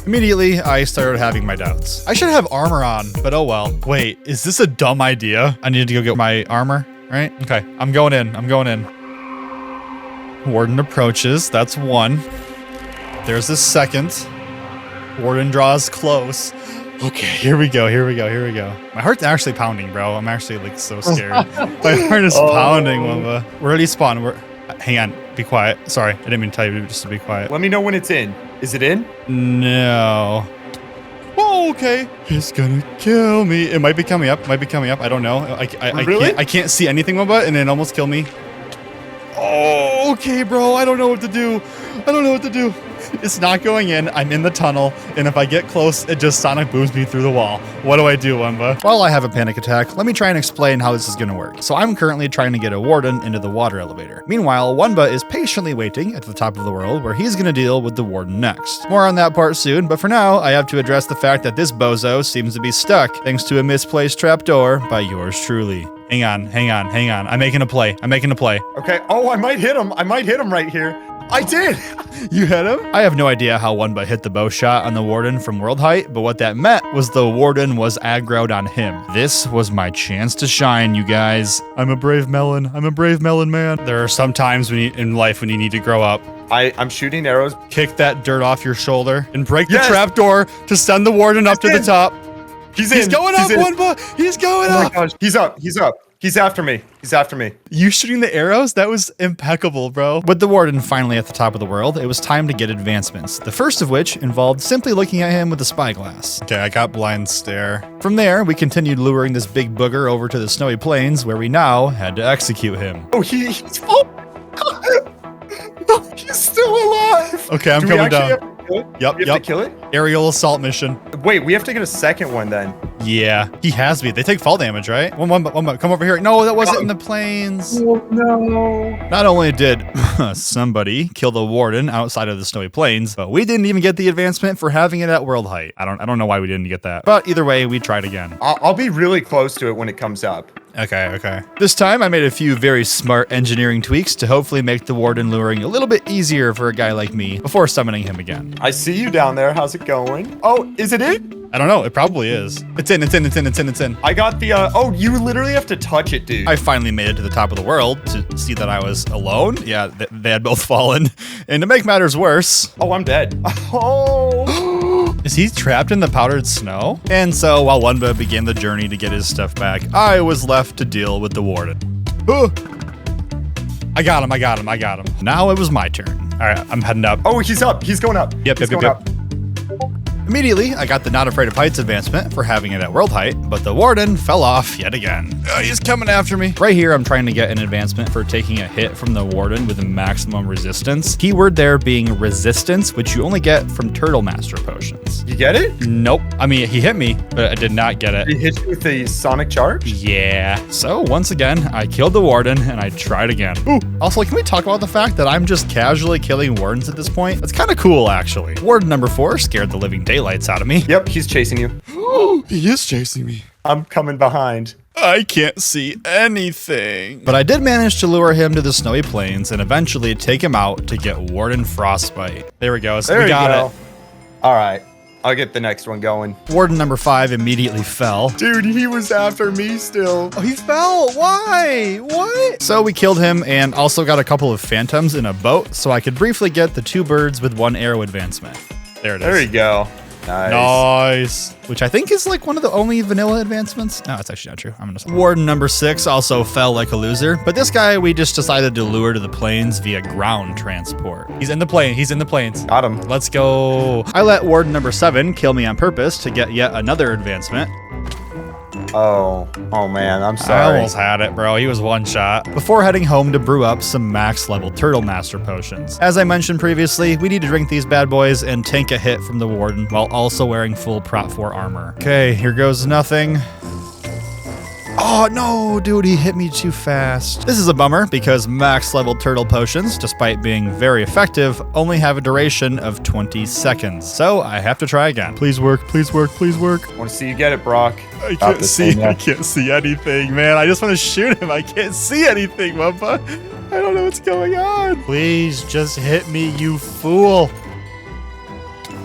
Immediately, I started having my doubts. I should have armor on, but oh well. Wait, is this a dumb idea? I need to go get my armor, right? Okay, I'm going in. Warden approaches. That's 1. There's a 2nd. Warden draws close. Okay, here we go. My heart's actually pounding, bro. I'm actually like so scared. My heart is pounding, Wunba. We're already spawned. Hang on. Be quiet. Sorry. I didn't mean to tell you just to be quiet. Let me know when it's in. Is it in? No. Oh, okay. He's gonna kill me. It might be coming up. Might be coming up. I don't know. Really? I can't see anything, Wumba, and it almost killed me. Oh, okay, bro. I don't know what to do. I don't know what to do. It's not going in. I'm in the tunnel, and if I get close, it just sonic booms me through the wall. What do I do, Wumba? While I have a panic attack, let me try and explain how this is going to work. So I'm currently trying to get a warden into the water elevator. Meanwhile, Wumba is patiently waiting at the top of the world where he's going to deal with the warden next. More on that part soon, but for now, I have to address the fact that this bozo seems to be stuck thanks to a misplaced trapdoor by yours truly. Hang on. I'm making a play. Okay. Oh, I might hit him. I might hit him right here. I did. You hit him? I have no idea how Wumba hit the bow shot on the warden from world height, but what that meant was the warden was aggroed on him. This was my chance to shine, you guys. I'm a brave melon. I'm a brave melon man. There are some times in life when you need to grow up. I'm shooting arrows. Kick that dirt off your shoulder and break the Yes! trapdoor to send the warden up to the top. He's in. He's going up, Wumba. He's going Oh my up. gosh. He's up. He's after me. You shooting the arrows? That was impeccable, bro. With the warden finally at the top of the world, it was time to get advancements. The first of which involved simply looking at him with a spyglass. Okay, I got blind stare. From there, we continued luring this big booger over to the snowy plains where we now had to execute him. Oh, he's he's still alive. Okay, I'm Do we coming actually down. have to kill it? Yep, We have to kill it? Aerial assault mission. Wait, we have to get a second one then. Yeah, he has me. They take fall damage, right? One, come over here. No, that wasn't in the plains. Oh, no. Not only did somebody kill the warden outside of the snowy plains, but we didn't even get the advancement for having it at world height. I don't know why we didn't get that. But either way, we tried again. I'll be really close to it when it comes up. Okay. This time I made a few very smart engineering tweaks to hopefully make the warden luring a little bit easier for a guy like me before summoning him again. I see you down there. How's it going? Oh, is it in? I don't know. It probably is. It's in. I got the, oh, you literally have to touch it, dude. I finally made it to the top of the world to see that I was alone. Yeah, they had both fallen. And to make matters worse... Oh, I'm dead. Oh. Is he trapped in the powdered snow? And so while Wumba began the journey to get his stuff back, I was left to deal with the warden. I got him. Now it was my turn. All right, I'm heading up. Oh, he's up. He's going up. Yep. Immediately, I got the Not Afraid of Heights advancement for having it at world height, but the warden fell off yet again. He's coming after me. Right here, I'm trying to get an advancement for taking a hit from the warden with a maximum resistance. Keyword there being resistance, which you only get from Turtle Master potions. You get it? Nope. I mean, he hit me, but I did not get it. He hit you with the sonic charge? Yeah. So once again, I killed the warden and I tried again. Ooh. Also, can we talk about the fact that I'm just casually killing wardens at this point? That's kind of cool, actually. Warden number 4 scared the living daylights out of me. Yep, he's chasing you. He is chasing me. I'm coming behind. I can't see anything. But I did manage to lure him to the snowy plains and eventually take him out to get Warden Frostbite. There we go. So There we got you go. it. All right. I'll get the next one going. Warden number 5 immediately fell. Dude, he was after me still. Oh, he fell. Why? What? So we killed him and also got a couple of phantoms in a boat so I could briefly get the 2 birds with 1 arrow advancement. There it is. There you go. Nice. Which I think is like one of the only vanilla advancements. No, it's actually not true. I'm gonna. Warden number 6 also fell like a loser, but this guy we just decided to lure to the plains via ground transport. He's in the plane. He's in the plains. Got him. Let's go. I let Warden number 7 kill me on purpose to get yet another advancement. Oh man, I'm I sorry. almost had it, bro. He was one shot. Before heading home to brew up some max level Turtle Master potions. As I mentioned previously, we need to drink these bad boys and tank a hit from the Warden while also wearing full Prot 4 armor. Okay, here goes nothing. Oh no, dude, he hit me too fast. This is a bummer because max level turtle potions, despite being very effective, only have a duration of 20 seconds. So I have to try again. Please work, please work, please work. Want to see you get it, Brock? I Got can't this see. thing, yeah. I can't see anything, man. I just want to shoot him. I can't see anything, Wumba. I don't know what's going on. Please just hit me, you fool.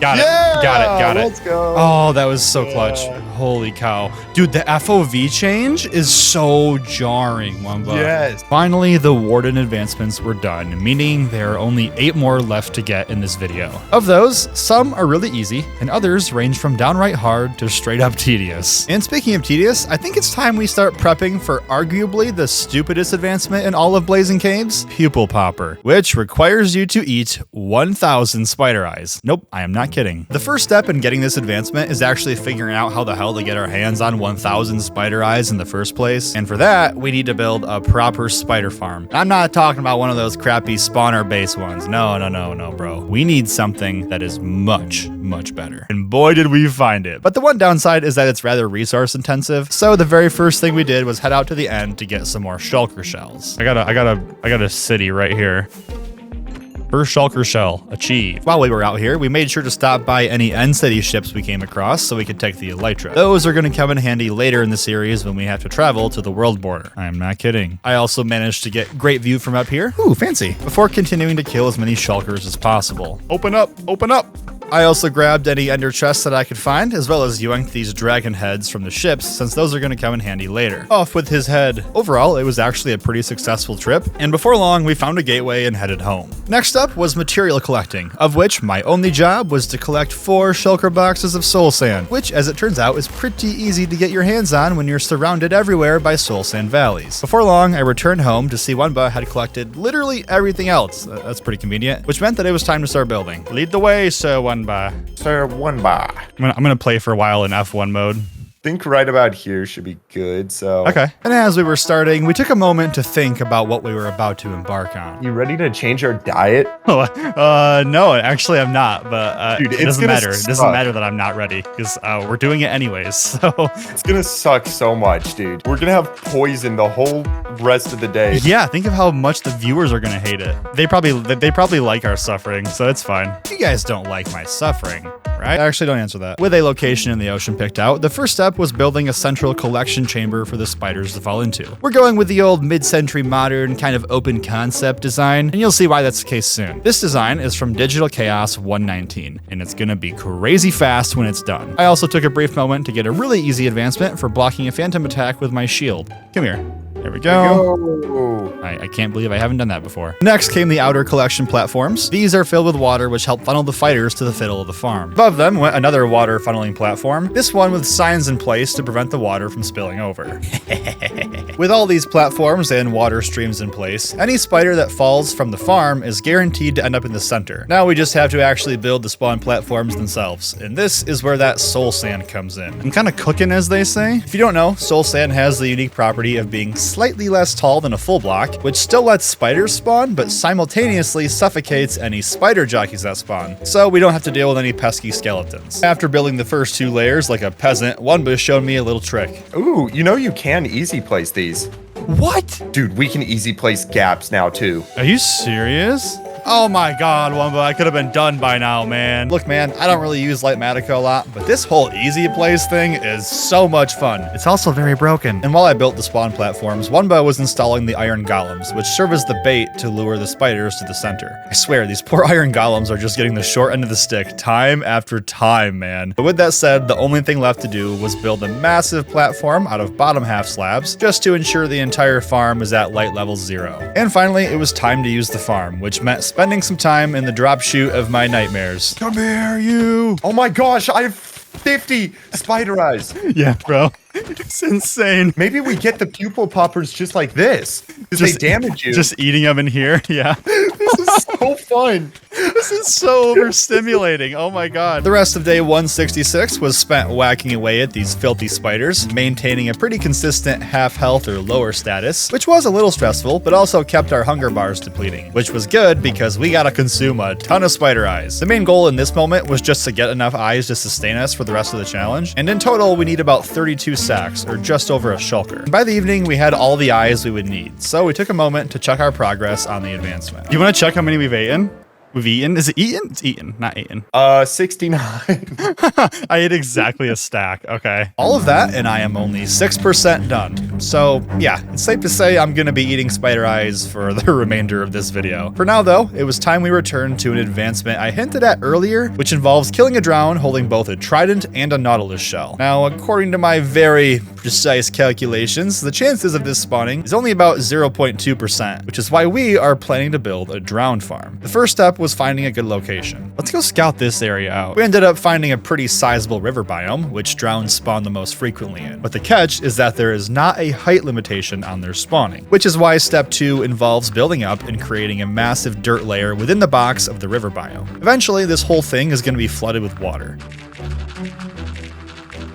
Got it. Yeah, Got it. let's go. Oh, that was so clutch. Holy cow. Dude, the FOV change is so jarring, Wumba. Yes. Finally, the Warden advancements were done, meaning there are only 8 more left to get in this video. Of those, some are really easy, and others range from downright hard to straight up tedious. And speaking of tedious, I think it's time we start prepping for arguably the stupidest advancement in all of Blazing Caves, Pupil Popper, which requires you to eat 1,000 spider eyes. Nope, I am not kidding. The first step in getting this advancement is actually figuring out how the hell to get our hands on 1,000 spider eyes in the first place. And for that, we need to build a proper spider farm. I'm not talking about one of those crappy spawner-based ones. No, bro. We need something that is much better. And boy, did we find it. But the one downside is that it's rather resource intensive. So the very first thing we did was head out to the end to get some more shulker shells. I got a city right here. First shulker shell achieved. While we were out here, we made sure to stop by any End City ships we came across so we could take the Elytra. Those are going to come in handy later in the series when we have to travel to the world border. I am not kidding. I also managed to get great view from up here. Ooh, fancy. Before continuing to kill as many shulkers as possible. Open up, open up. I also grabbed any ender chests that I could find, as well as yoinked these dragon heads from the ships, since those are going to come in handy later. Off with his head. Overall, it was actually a pretty successful trip, and before long, we found a gateway and headed home. Next up was material collecting, of which my only job was to collect 4 shulker boxes of soul sand, which, as it turns out, is pretty easy to get your hands on when you're surrounded everywhere by soul sand valleys. Before long, I returned home to see Wumba had collected literally everything else. That's pretty convenient, which meant that it was time to start building. Lead the way, Sir Wumba. Sir, one bar. I'm gonna play for a while in F1 mode. Think right about here should be good, so. Okay. And as we were starting, we took a moment to think about what we were about to embark on. You ready to change our diet? No, actually I'm not, but Dude, it doesn't matter. It doesn't matter that I'm not ready, because we're doing it anyways, so. It's gonna suck so much, dude. We're gonna have poison the whole rest of the day. Yeah, think of how much the viewers are gonna hate it. They probably like our suffering, so it's fine. You guys don't like my suffering, right? Actually, don't answer that. With a location in the ocean picked out, the first step was building a central collection chamber for the spiders to fall into. We're going with the old mid-century modern kind of open concept design, and you'll see why that's the case soon. This design is from Digital Chaos 119, and it's gonna be crazy fast when it's done. I also took a brief moment to get a really easy advancement for blocking a phantom attack with my shield. Come here. There we go. I can't believe I haven't done that before. Next came the outer collection platforms. These are filled with water, which help funnel the fighters to the fiddle of the farm. Above them went another water funneling platform, this one with signs in place to prevent the water from spilling over. With all these platforms and water streams in place, any spider that falls from the farm is guaranteed to end up in the center. Now we just have to actually build the spawn platforms themselves, and this is where that soul sand comes in. I'm kind of cooking, as they say. If you don't know, soul sand has the unique property of being slightly less tall than a full block, which still lets spiders spawn, but simultaneously suffocates any spider jockeys that spawn, so we don't have to deal with any pesky skeletons. After building the first 2 layers like a peasant, Wumba showed me a little trick. Ooh, you know you can easy place these. What? Dude, we can easy place gaps now too. Are you serious? Oh my god, Wumba, I could have been done by now, man. Look, man, I don't really use Lightmatica a lot, but this whole easy place thing is so much fun. It's also very broken. And while I built the spawn platforms, Wumba was installing the iron golems, which serve as the bait to lure the spiders to the center. I swear, these poor iron golems are just getting the short end of the stick time after time, man. But with that said, the only thing left to do was build a massive platform out of bottom half slabs, just to ensure the entire farm is at light level 0. And finally, it was time to use the farm, which meant spending some time in the drop chute of my nightmares. Come here, you. Oh my gosh, I have 50 spider eyes. Yeah, bro. It's insane. Maybe we get the pupil poppers just like this. They damage you. Just eating them in here. Yeah. This is so fun. This is so overstimulating. Oh my god. The rest of day 166 was spent whacking away at these filthy spiders, maintaining a pretty consistent half health or lower status, which was a little stressful, but also kept our hunger bars depleting, which was good because we gotta consume a ton of spider eyes. The main goal in this moment was just to get enough eyes to sustain us for the rest of the challenge, and in total we need about 32 sacks, or just over a shulker. By the evening, we had all the eyes we would need, so we took a moment to check our progress on the advancement. You want to check how many we've eaten? We've eaten. Is it eaten? It's eaten, not eaten. 69. I ate exactly a stack. Okay. All of that, and I am only 6% done. So yeah, it's safe to say I'm gonna be eating spider eyes for the remainder of this video. For now though, it was time we returned to an advancement I hinted at earlier, which involves killing a drown holding both a trident and a nautilus shell. Now, according to my very precise calculations, the chances of this spawning is only about 0.2%, which is why we are planning to build a drown farm. The first step was finding a good location. Let's go scout this area out. We ended up finding a pretty sizable river biome, which drowns spawn the most frequently in. But the catch is that there is not a height limitation on their spawning, which is why step 2 involves building up and creating a massive dirt layer within the box of the river biome. Eventually, this whole thing is going to be flooded with water.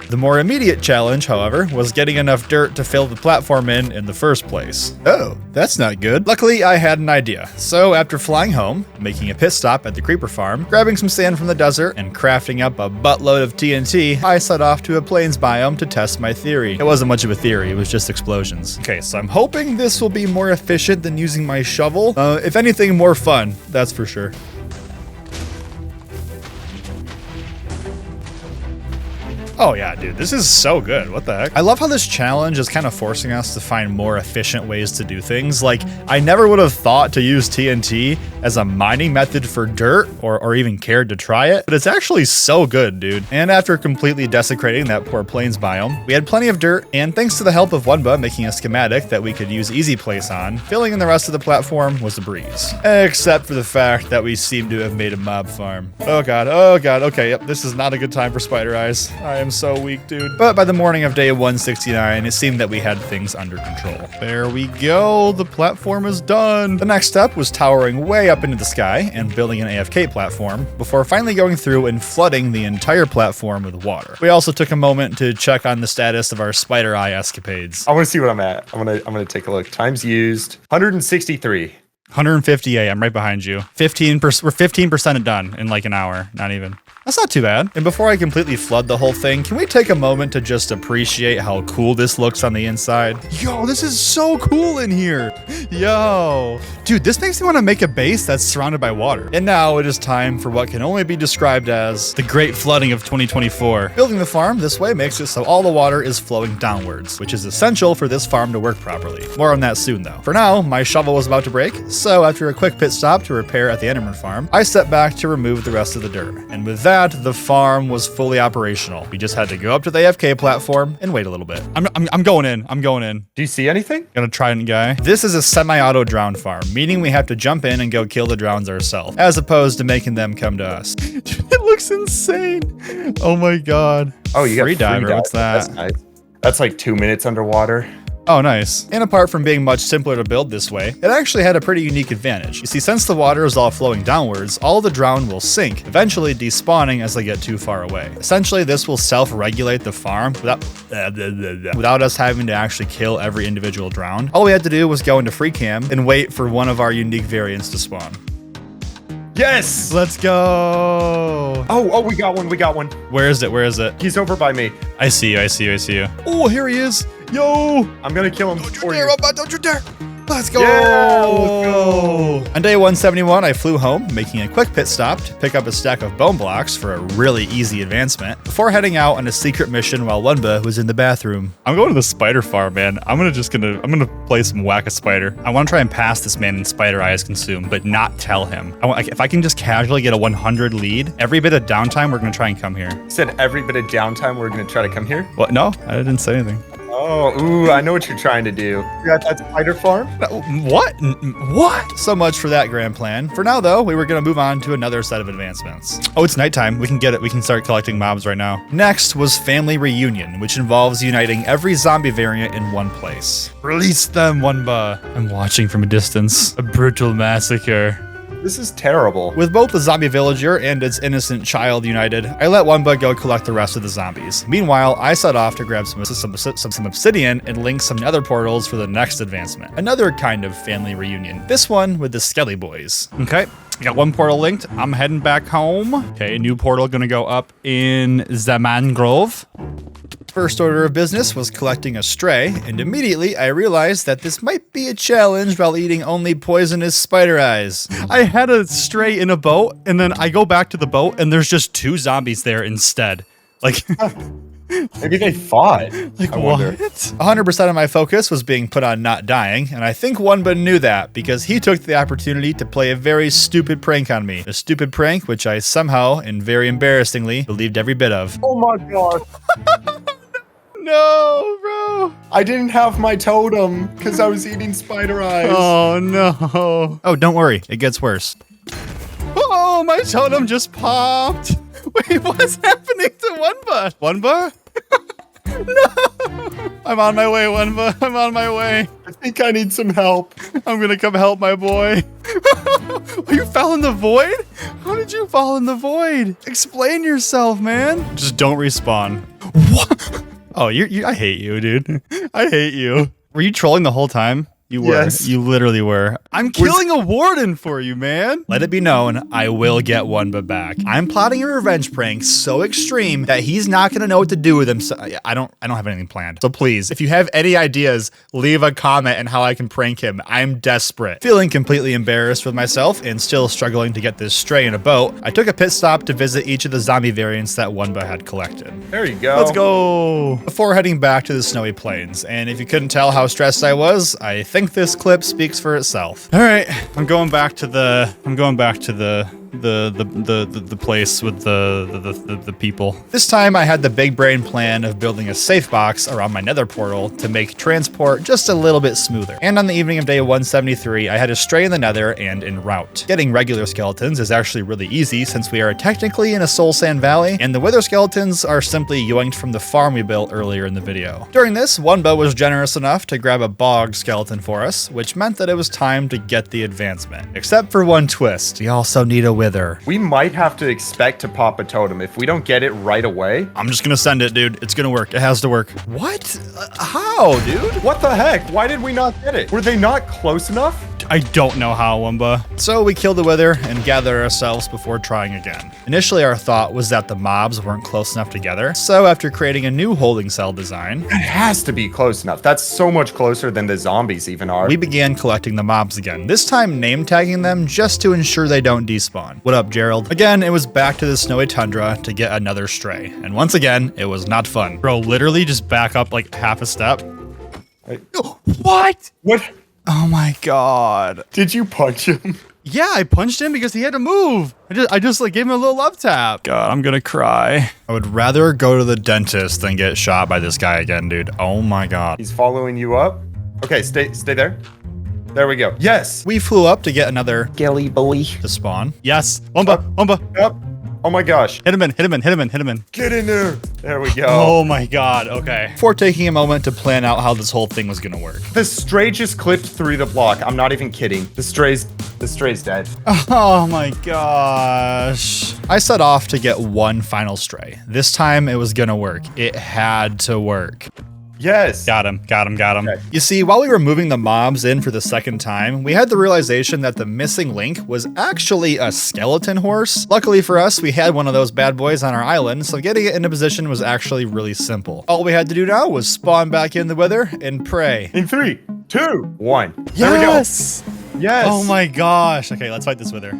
The more immediate challenge, however, was getting enough dirt to fill the platform in the first place. Oh, that's not good. Luckily, I had an idea. So after flying home, making a pit stop at the creeper farm, grabbing some sand from the desert, and crafting up a buttload of TNT, I set off to a plains biome to test my theory. It wasn't much of a theory, it was just explosions. Okay, so I'm hoping this will be more efficient than using my shovel. If anything, more fun, that's for sure. Oh yeah, dude, this is so good. What the heck? I love how this challenge is kind of forcing us to find more efficient ways to do things. Like, I never would have thought to use TNT as a mining method for dirt or even cared to try it, but it's actually so good, dude. And after completely desecrating that poor plains biome, we had plenty of dirt, and thanks to the help of Wunba making a schematic that we could use easy place on, filling in the rest of the platform was a breeze. Except for the fact that we seem to have made a mob farm. Oh god, okay, yep, this is not a good time for spider eyes. I am so weak, dude. But by the morning of day 169, it seemed that we had things under control. There we go, the platform is done. The next step was towering way up into the sky and building an AFK platform before finally going through and flooding the entire platform with water. We also took a moment to check on the status of our spider eye escapades. I want to see what I'm at. I'm gonna take a look. Times used 163. 150, I'm right behind you. 15%, we're 15% done in like an hour, not even. That's not too bad. And before I completely flood the whole thing, can we take a moment to just appreciate how cool this looks on the inside? Yo, this is so cool in here. Yo. Dude, this makes me want to make a base that's surrounded by water. And now it is time for what can only be described as the great flooding of 2024. Building the farm this way makes it so all the water is flowing downwards, which is essential for this farm to work properly. More on that soon though. For now, my shovel was about to break, so after a quick pit stop to repair at the Enderman farm, I stepped back to remove the rest of the dirt. And with that, the farm was fully operational. We just had to go up to the AFK platform and wait a little bit. I'm going in. I'm going in. Do you see anything? Got a trident guy. This is a semi-auto drown farm, meaning we have to jump in and go kill the drowns ourselves, as opposed to making them come to us. It looks insane. Oh my god. Oh, you got free diver. What's that? That's nice. That's like 2 minutes underwater. Oh, nice. And apart from being much simpler to build this way, it actually had a pretty unique advantage. You see, since the water is all flowing downwards, all the drown will sink, eventually despawning as they get too far away. Essentially, this will self-regulate the farm without us having to actually kill every individual drown. All we had to do was go into free cam and wait for one of our unique variants to spawn. Yes! Let's go! Oh, we got one. Where is it? He's over by me. I see you. Oh, here he is. Yo! I'm gonna kill him. Don't you dare, Robot, don't you dare! Let's go! Yeah, let's go! On day 171, I flew home, making a quick pit stop to pick up a stack of bone blocks for a really easy advancement, before heading out on a secret mission while Wunba was in the bathroom. I'm going to the spider farm, man. I'm gonna play some Whack-A-Spider. I want to try and pass this man in spider eyes consume, but not tell him. If I can just casually get a 100 lead, every bit of downtime, we're gonna try and come here. You said every bit of downtime we're gonna try to come here? What? No, I didn't say anything. Oh, ooh, I know what you're trying to do. You got that spider farm? What? What? So much for that grand plan. For now, though, we were going to move on to another set of advancements. Oh, it's nighttime. We can get it. We can start collecting mobs right now. Next was Family Reunion, which involves uniting every zombie variant in one place. Release them, Wunba. I'm watching from a distance. A brutal massacre. This is terrible. With both the zombie villager and its innocent child united, I let Wunba go collect the rest of the zombies. Meanwhile, I set off to grab some obsidian and link some other portals for the next advancement. Another kind of family reunion. This one with the Skelly Boys. Okay. Got one portal linked. I'm heading back home. Okay, new portal gonna go up in Zaman Grove. First order of business was collecting a stray, and immediately I realized that this might be a challenge while eating only poisonous spider eyes. I had a stray in a boat, and then I go back to the boat, and there's just 2 zombies there instead. Like... Maybe they fought. Like, I what? wonder. 100% of my focus was being put on not dying, and I think Wunba knew that because he took the opportunity to play a very stupid prank on me. A stupid prank which I somehow, and very embarrassingly, believed every bit of. Oh my god. No, bro. I didn't have my totem because I was eating spider eyes. Oh, no. Oh, don't worry. It gets worse. Oh, my totem just popped. Wait, what's happening to Wunba? Wunba? No! I'm on my way, Wunba. I'm on my way. I think I need some help. I'm gonna come help my boy. You fell in the void? How did you fall in the void? Explain yourself, man. Just don't respawn. What? Oh, I hate you, dude. I hate you. Were you trolling the whole time? You were. Yes. You literally were. I'm killing a warden for you, man. Let it be known, I will get Wunba back. I'm plotting a revenge prank so extreme that he's not gonna know what to do with himself. I don't have anything planned. So please, if you have any ideas, leave a comment on how I can prank him. I'm desperate. Feeling completely embarrassed with myself and still struggling to get this stray in a boat, I took a pit stop to visit each of the zombie variants that Wunba had collected. There you go. Let's go. Before heading back to the snowy plains, and if you couldn't tell how stressed I was, I think this clip speaks for itself. All right, I'm going back to the place with the people. This time I had the big brain plan of building a safe box around my nether portal to make transport just a little bit smoother. And on the evening of day 173, I had a stray in the nether and en route. Getting regular skeletons is actually really easy since we are technically in a soul sand valley, and the wither skeletons are simply yoinked from the farm we built earlier in the video. During this, Wunba was generous enough to grab a bog skeleton for us, which meant that it was time to get the advancement. Except for one twist, we also need a wither. We might have to expect to pop a totem if we don't get it right away. I'm just gonna send it, dude. It's gonna work. It has to work. What? How, dude? What the heck? Why did we not get it? Were they not close enough? I don't know how, Wumba. So we killed the wither and gathered ourselves before trying again. Initially, our thought was that the mobs weren't close enough together. So after creating a new holding cell design, It has to be close enough. That's so much closer than the zombies even are. we began collecting the mobs again, this time name tagging them just to ensure they don't despawn. What up, Gerald? Again, it was back to the snowy tundra to get another stray. And once again, it was not fun. Bro, literally just back up like half a step. Wait. What? What? Oh my god. Did you punch him? Yeah, I punched him because he had to move. I just like gave him a little love tap. God, I'm gonna cry. I would rather go to the dentist than get shot by this guy again, dude. Oh my god. He's following you up. Okay, stay there. There we go. Yes. We flew up to get another Skelly boy. to spawn. Yes. Wumba. Up. Oh my gosh. Hit him in. Get in there. There we go. Oh my god, okay. Before taking a moment to plan out how this whole thing was gonna work. The stray just clipped through the block. I'm not even kidding. The stray's dead. Oh my gosh. I set off to get one final stray. This time it was gonna work. It had to work. Yes. Got him. Okay. You see, while we were moving the mobs in for the second time, we had the realization that the missing link was actually a skeleton horse. Luckily for us, we had one of those bad boys on our island, so getting it into position was actually really simple. All we had to do now was spawn back in the wither and pray. In 3, 2, 1. There we go. Yes. Oh my gosh. Okay, let's fight this wither.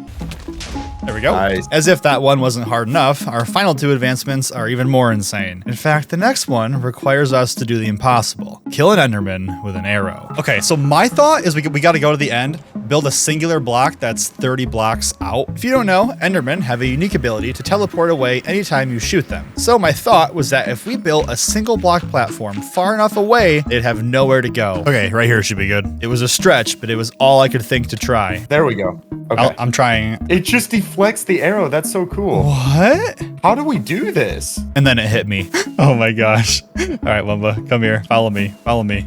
There we go. Nice. As if that one wasn't hard enough, our final two advancements are even more insane. In fact, the next one requires us to do the impossible. Kill an Enderman with an arrow. Okay, so my thought is we gotta go to the end, build a singular block that's 30 blocks out. If you don't know, Endermen have a unique ability to teleport away anytime you shoot them. So my thought was that if we built a single block platform far enough away, they'd have nowhere to go. Okay, right here should be good. It was a stretch, but it was all I could think to try. There we go. Okay. I'm trying. It just deflects the arrow. That's so cool. What? How do we do this? And then it hit me. Oh my gosh. All right, Wumba, come here. Follow me.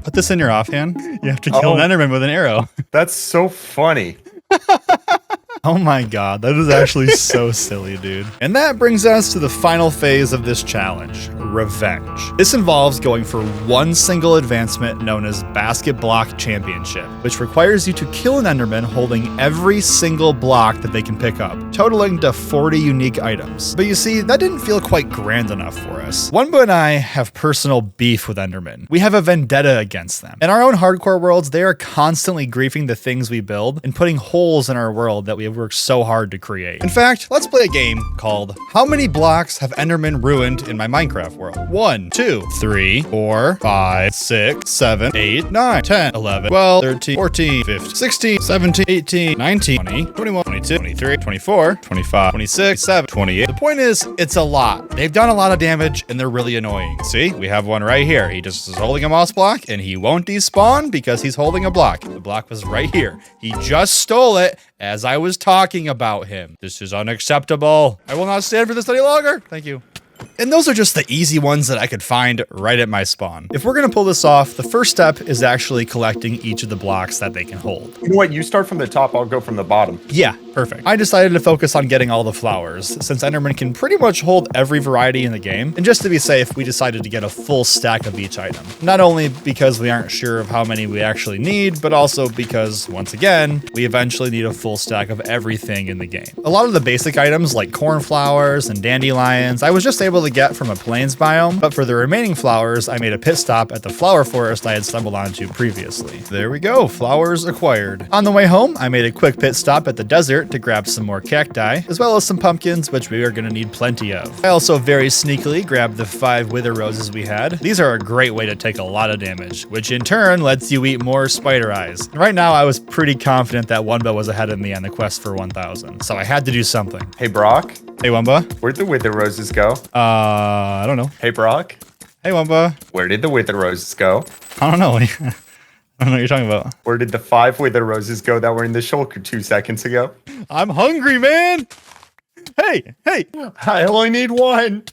Put this in your offhand. You have to kill an Enderman with an arrow. That's so funny. Oh my god, that is actually so silly, dude. And that brings us to the final phase of this challenge, revenge. This involves going for one single advancement known as Basket Block Championship, which requires you to kill an Enderman holding every single block that they can pick up, totaling to 40 unique items. But you see, that didn't feel quite grand enough for us. Wumba and I have personal beef with Enderman. We have a vendetta against them. In our own hardcore worlds, they are constantly griefing the things we build and putting holes in our world that we have worked so hard to create. In fact, let's play a game called How Many Blocks Have Enderman Ruined in My Minecraft World? 1, 2, 3, 4, 5, 6, 7, 8, 9, 10, 11, 12, 13, 14, 15, 16, 17, 18, 19, 20, 21, 22, 23, 24, 25, 26, 27, 28. The point is, it's a lot. They've done a lot of damage and they're really annoying. See, we have one right here. He just is holding a moss block and he won't despawn because he's holding a block. The block was right here. He just stole it as I was talking about him. This is unacceptable. I will not stand for this any longer. Thank you. And those are just the easy ones that I could find right at my spawn. If we're gonna pull this off, the first step is actually collecting each of the blocks that they can hold. You know what? You start from the top, I'll go from the bottom. Yeah, perfect. I decided to focus on getting all the flowers, since Enderman can pretty much hold every variety in the game. And just to be safe, we decided to get a full stack of each item. Not only because we aren't sure of how many we actually need, but also because, once again, we eventually need a full stack of everything in the game. A lot of the basic items like cornflowers and dandelions, I was just able to get from a plains biome, but for the remaining flowers, I made a pit stop at the flower forest I had stumbled onto previously. There we go, flowers acquired. On the way home, I made a quick pit stop at the desert to grab some more cacti, as well as some pumpkins, which we are gonna need plenty of. I also very sneakily grabbed the 5 wither roses we had. These are a great way to take a lot of damage, which in turn lets you eat more spider eyes. And right now, I was pretty confident that Wumba was ahead of me on the quest for 1,000, so I had to do something. Hey, Brock. Hey, Wumba. Where'd the wither roses go? I don't know. Hey, Brock. Hey, Wumba. Where did the wither roses go? I don't know. I don't know what you're talking about. Where did the 5 wither roses go that were in the shulker 2 seconds ago? I'm hungry, man. Hey. I only need 1.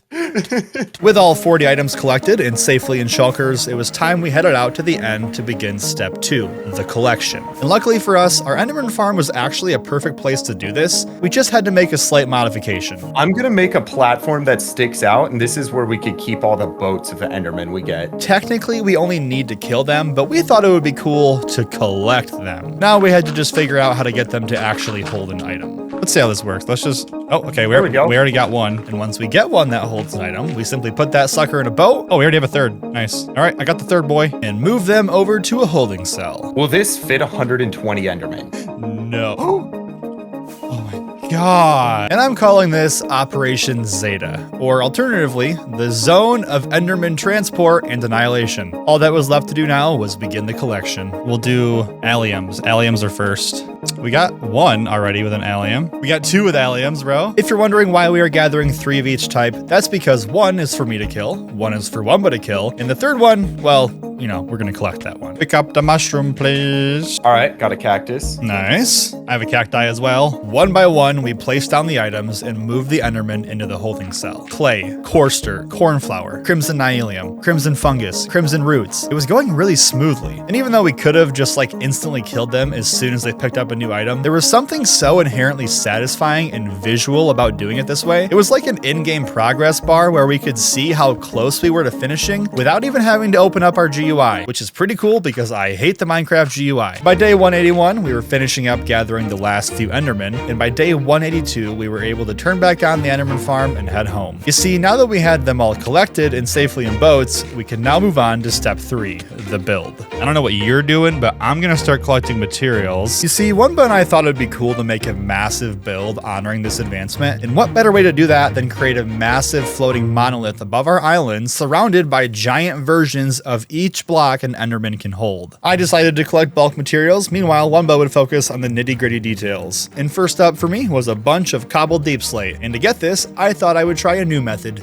With all 40 items collected and safely in shulkers, it was time we headed out to the end to begin step 2, the collection. And luckily for us, our Enderman farm was actually a perfect place to do this. We just had to make a slight modification. I'm gonna make a platform that sticks out, and this is where we could keep all the boats of the Enderman we get. Technically, we only need to kill them, but we thought it would be cool to collect them. Now we had to just figure out how to get them to actually hold an item. Let's see how this works. Let's just... Oh, okay, we already got one. And once we get one that holds an item, we simply put that sucker in a boat. Oh, we already have a third. Nice. All right, I got the third boy. And move them over to a holding cell. Will this fit 120 Endermen? No. Oh my god. And I'm calling this Operation Zeta, or alternatively, the Zone of Enderman Transport and Annihilation. All that was left to do now was begin the collection. We'll do alliums. Alliums are first. We got 1 already with an allium. We got 2 with alliums, bro. If you're wondering why we are gathering 3 of each type, that's because 1 is for me to kill, 1 is for Wumba to kill, and the third one, well, you know, we're gonna collect that one. Pick up the mushroom, please. All right, got a cactus. Nice. I have a cacti as well. One by one, we place down the items and move the Enderman into the holding cell. Clay, Corster, cornflower, crimson nyelium, crimson fungus, crimson roots. It was going really smoothly. And even though we could have just like instantly killed them as soon as they picked up a new item, there was something so inherently satisfying and visual about doing it this way. It was like an in-game progress bar where we could see how close we were to finishing without even having to open up our GUI, which is pretty cool because I hate the Minecraft GUI. By day 181, we were finishing up gathering the last few Endermen, and by day 182, we were able to turn back on the Enderman farm and head home. You see, now that we had them all collected and safely in boats, we can now move on to step 3, the build. I don't know what you're doing, but I'm gonna start collecting materials. You see, Wumba and I thought it'd be cool to make a massive build honoring this advancement, and what better way to do that than create a massive floating monolith above our island surrounded by giant versions of each block an Enderman can hold. I decided to collect bulk materials, meanwhile Wumba would focus on the nitty-gritty details. And first up for me was a bunch of cobbled deep slate, and to get this, I thought I would try a new method.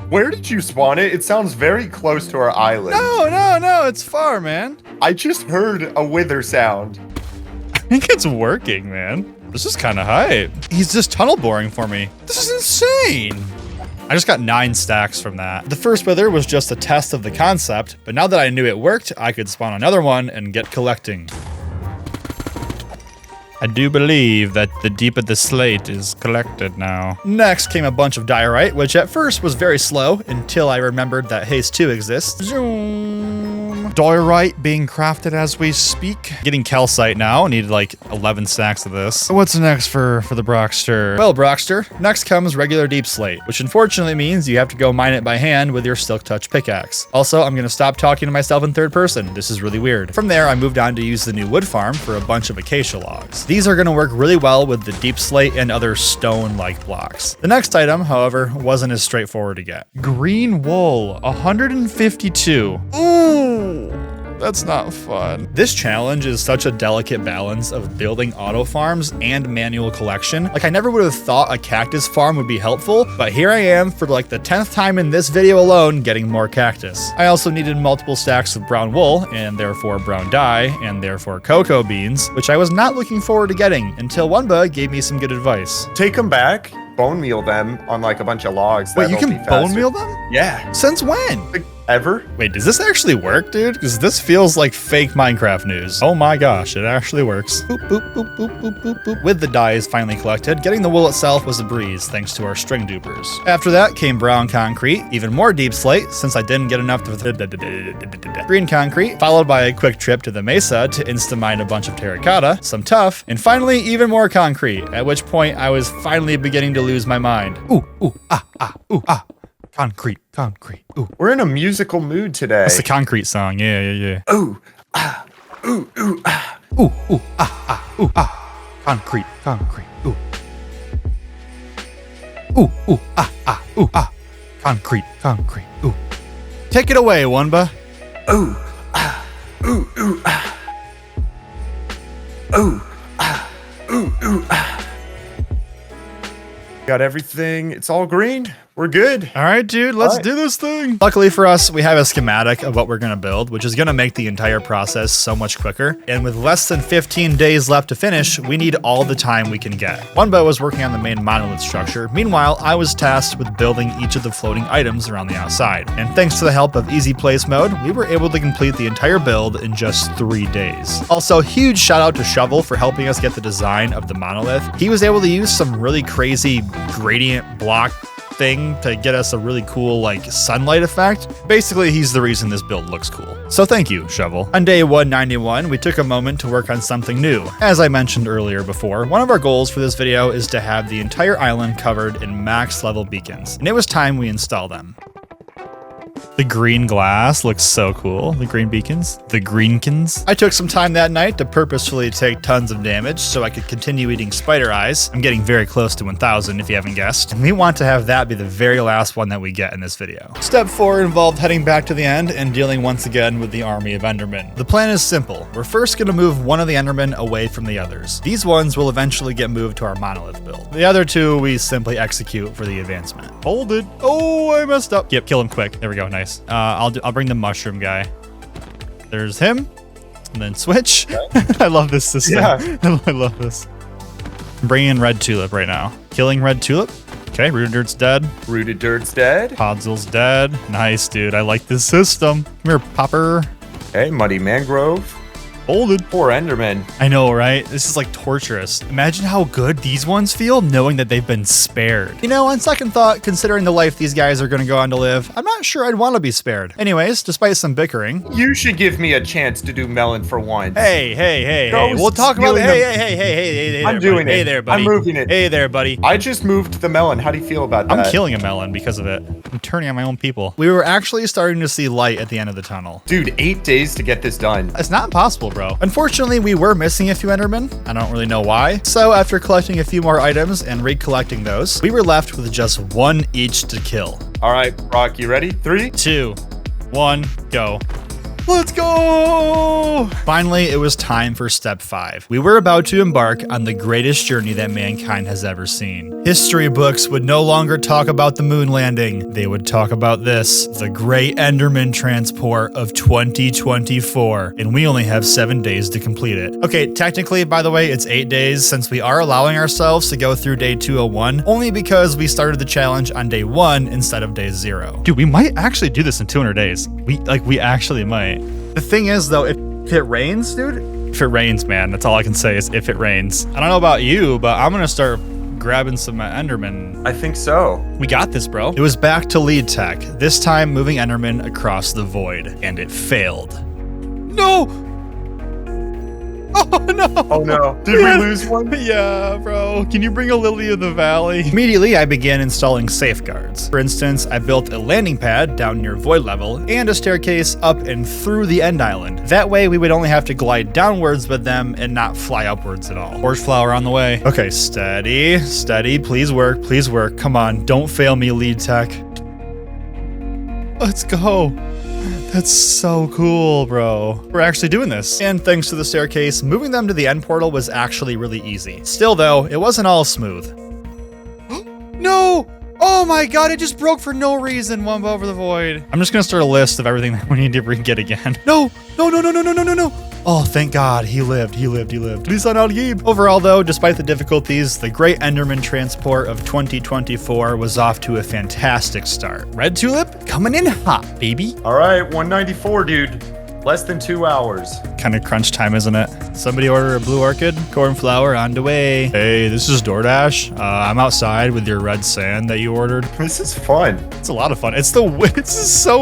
Where did you spawn it? It sounds very close to our island. No, it's far, man. I just heard a wither sound. I think it's working, man. This is kind of hype. He's just tunnel boring for me. This is insane. I just got 9 stacks from that. The first wither was just a test of the concept, but now that I knew it worked, I could spawn another one and get collecting. I do believe that the deep of the slate is collected now. Next came a bunch of diorite, which at first was very slow until I remembered that haste 2 exists. Zoom. Diorite being crafted as we speak. Getting calcite now. Needed like 11 stacks of this. What's next for the Brockster? Well, Brockster, next comes regular deep slate, which unfortunately means you have to go mine it by hand with your Silk Touch pickaxe. Also, I'm gonna stop talking to myself in third person. This is really weird. From there, I moved on to use the new wood farm for a bunch of acacia logs. These are gonna work really well with the deep slate and other stone-like blocks. The next item, however, wasn't as straightforward to get. Green wool, 152. Ooh. That's not fun. This challenge is such a delicate balance of building auto farms and manual collection. Like, I never would have thought a cactus farm would be helpful, but here I am for like the 10th time in this video alone getting more cactus. I also needed multiple stacks of brown wool and therefore brown dye and therefore cocoa beans, which I was not looking forward to getting until Wunba gave me some good advice. Take them back, bone meal them on like a bunch of logs. Wait, you can bone meal them? Yeah. Since when? Like, ever? Wait, does this actually work, dude? Because this feels like fake Minecraft news. Oh my gosh, it actually works. Boop, boop, boop, boop, boop, boop, boop. With the dyes finally collected, getting the wool itself was a breeze thanks to our string dupers. After that came brown concrete, even more deep slate since I didn't get enough to green concrete, followed by a quick trip to the mesa to insta-mine a bunch of terracotta, some tuff, and finally even more concrete, at which point I was finally beginning to lose my mind. Ooh, ooh, ah, ah, ooh, ah. Concrete, concrete, ooh. We're in a musical mood today. That's the concrete song, yeah. Ooh, ah, ooh, ooh, ah. Ooh, ooh, ah, ah, ooh, ah. Concrete, concrete, ooh. Ooh, ooh, ah, ah, ooh, ah. Concrete, concrete, ooh. Take it away, Wunba. Ooh, ah, ooh, ooh, ah. Ooh, ah, ooh, ooh, ah. Got everything. It's all green. We're good. All right, dude, let's do this thing. Luckily for us, we have a schematic of what we're gonna build, which is gonna make the entire process so much quicker. And with less than 15 days left to finish, we need all the time we can get. Wunba was working on the main monolith structure. Meanwhile, I was tasked with building each of the floating items around the outside. And thanks to the help of Easy Place mode, we were able to complete the entire build in just 3 days. Also, huge shout out to Shovel for helping us get the design of the monolith. He was able to use some really crazy gradient block thing to get us a really cool like sunlight effect. Basically, he's the reason this build looks cool. So thank you, Shovel. On day 191, we took a moment to work on something new. As I mentioned earlier before, one of our goals for this video is to have the entire island covered in max level beacons, and it was time we install them. The green glass looks so cool. The green beacons. The greenkins. I took some time that night to purposefully take tons of damage so I could continue eating spider eyes. I'm getting very close to 1000 if you haven't guessed. And we want to have that be the very last one that we get in this video. Step 4 involved heading back to the end and dealing once again with the army of Endermen. The plan is simple. We're first going to move one of the Endermen away from the others. These ones will eventually get moved to our monolith build. The other two we simply execute for the advancement. Hold it. Oh, I messed up. Yep, kill him quick. There we go. Nice. I'll bring the mushroom guy. There's him, and then switch. I love this system. Yeah. I love this. I'm bringing in red tulip right now. Killing red tulip. Okay, rooted dirt's dead. Rooted dirt's dead. Podzol's dead. Nice, dude. I like this system. Come here, Popper. Hey, muddy mangrove. Hold it. Poor Enderman. I know, right? This is like torturous. Imagine how good these ones feel knowing that they've been spared. You know, on second thought, considering the life these guys are going to go on to live, I'm not sure I'd want to be spared. Anyways, despite some bickering. You should give me a chance to do melon for once. Hey. We'll talk about it. Hey. I'm doing it. Hey there, buddy. I'm moving it. Hey there, buddy. I just moved the melon. How do you feel about that? I'm killing a melon because of it. I'm turning on my own people. We were actually starting to see light at the end of the tunnel. Dude, 8 days to get this done. It's not impossible, bro. Unfortunately, we were missing a few Endermen. I don't really know why. So after collecting a few more items and recollecting those, we were left with just one each to kill. All right, Brock, you ready? 3, 2, 1, go. Let's go! Finally, it was time for step 5. We were about to embark on the greatest journey that mankind has ever seen. History books would no longer talk about the moon landing. They would talk about this, the Great Enderman Transport of 2024. And we only have 7 days to complete it. Okay, technically, by the way, it's 8 days since we are allowing ourselves to go through day 201, only because we started the challenge on day 1 instead of day 0. Dude, we might actually do this in 200 days. We actually might. The thing is, though, if it rains, dude, If it rains, man, that's all I can say is if it rains. I don't know about you, but I'm gonna start grabbing some Enderman. I think so. We got this, bro. It was back to lead tech, this time moving Enderman across the void, and it failed. No! Oh no! Oh no. Did we lose one? Yeah, bro. Can you bring a lily of the valley? Immediately, I began installing safeguards. For instance, I built a landing pad down near void level and a staircase up and through the end island. That way, we would only have to glide downwards with them and not fly upwards at all. Horse flower on the way. Okay, steady, steady. Please work, please work. Come on, don't fail me, lead tech. Let's go. That's so cool, bro. We're actually doing this. And thanks to the staircase, moving them to the end portal was actually really easy. Still though, it wasn't all smooth. No! Oh my god, it just broke for no reason, Wumba over the void. I'm just gonna start a list of everything that we need to get again. No! No, no, no, no, no, no, no, no! Oh, thank God, he lived. Lisan al-Gib. Overall though, despite the difficulties, the Great Enderman Transport of 2024 was off to a fantastic start. Red Tulip, coming in hot, baby. All right, 194, dude. Less than 2 hours. Kind of crunch time, isn't it? Somebody order a blue orchid, cornflower on the way. Hey, this is DoorDash. I'm outside with your red sand that you ordered. This is fun. It's a lot of fun. It's so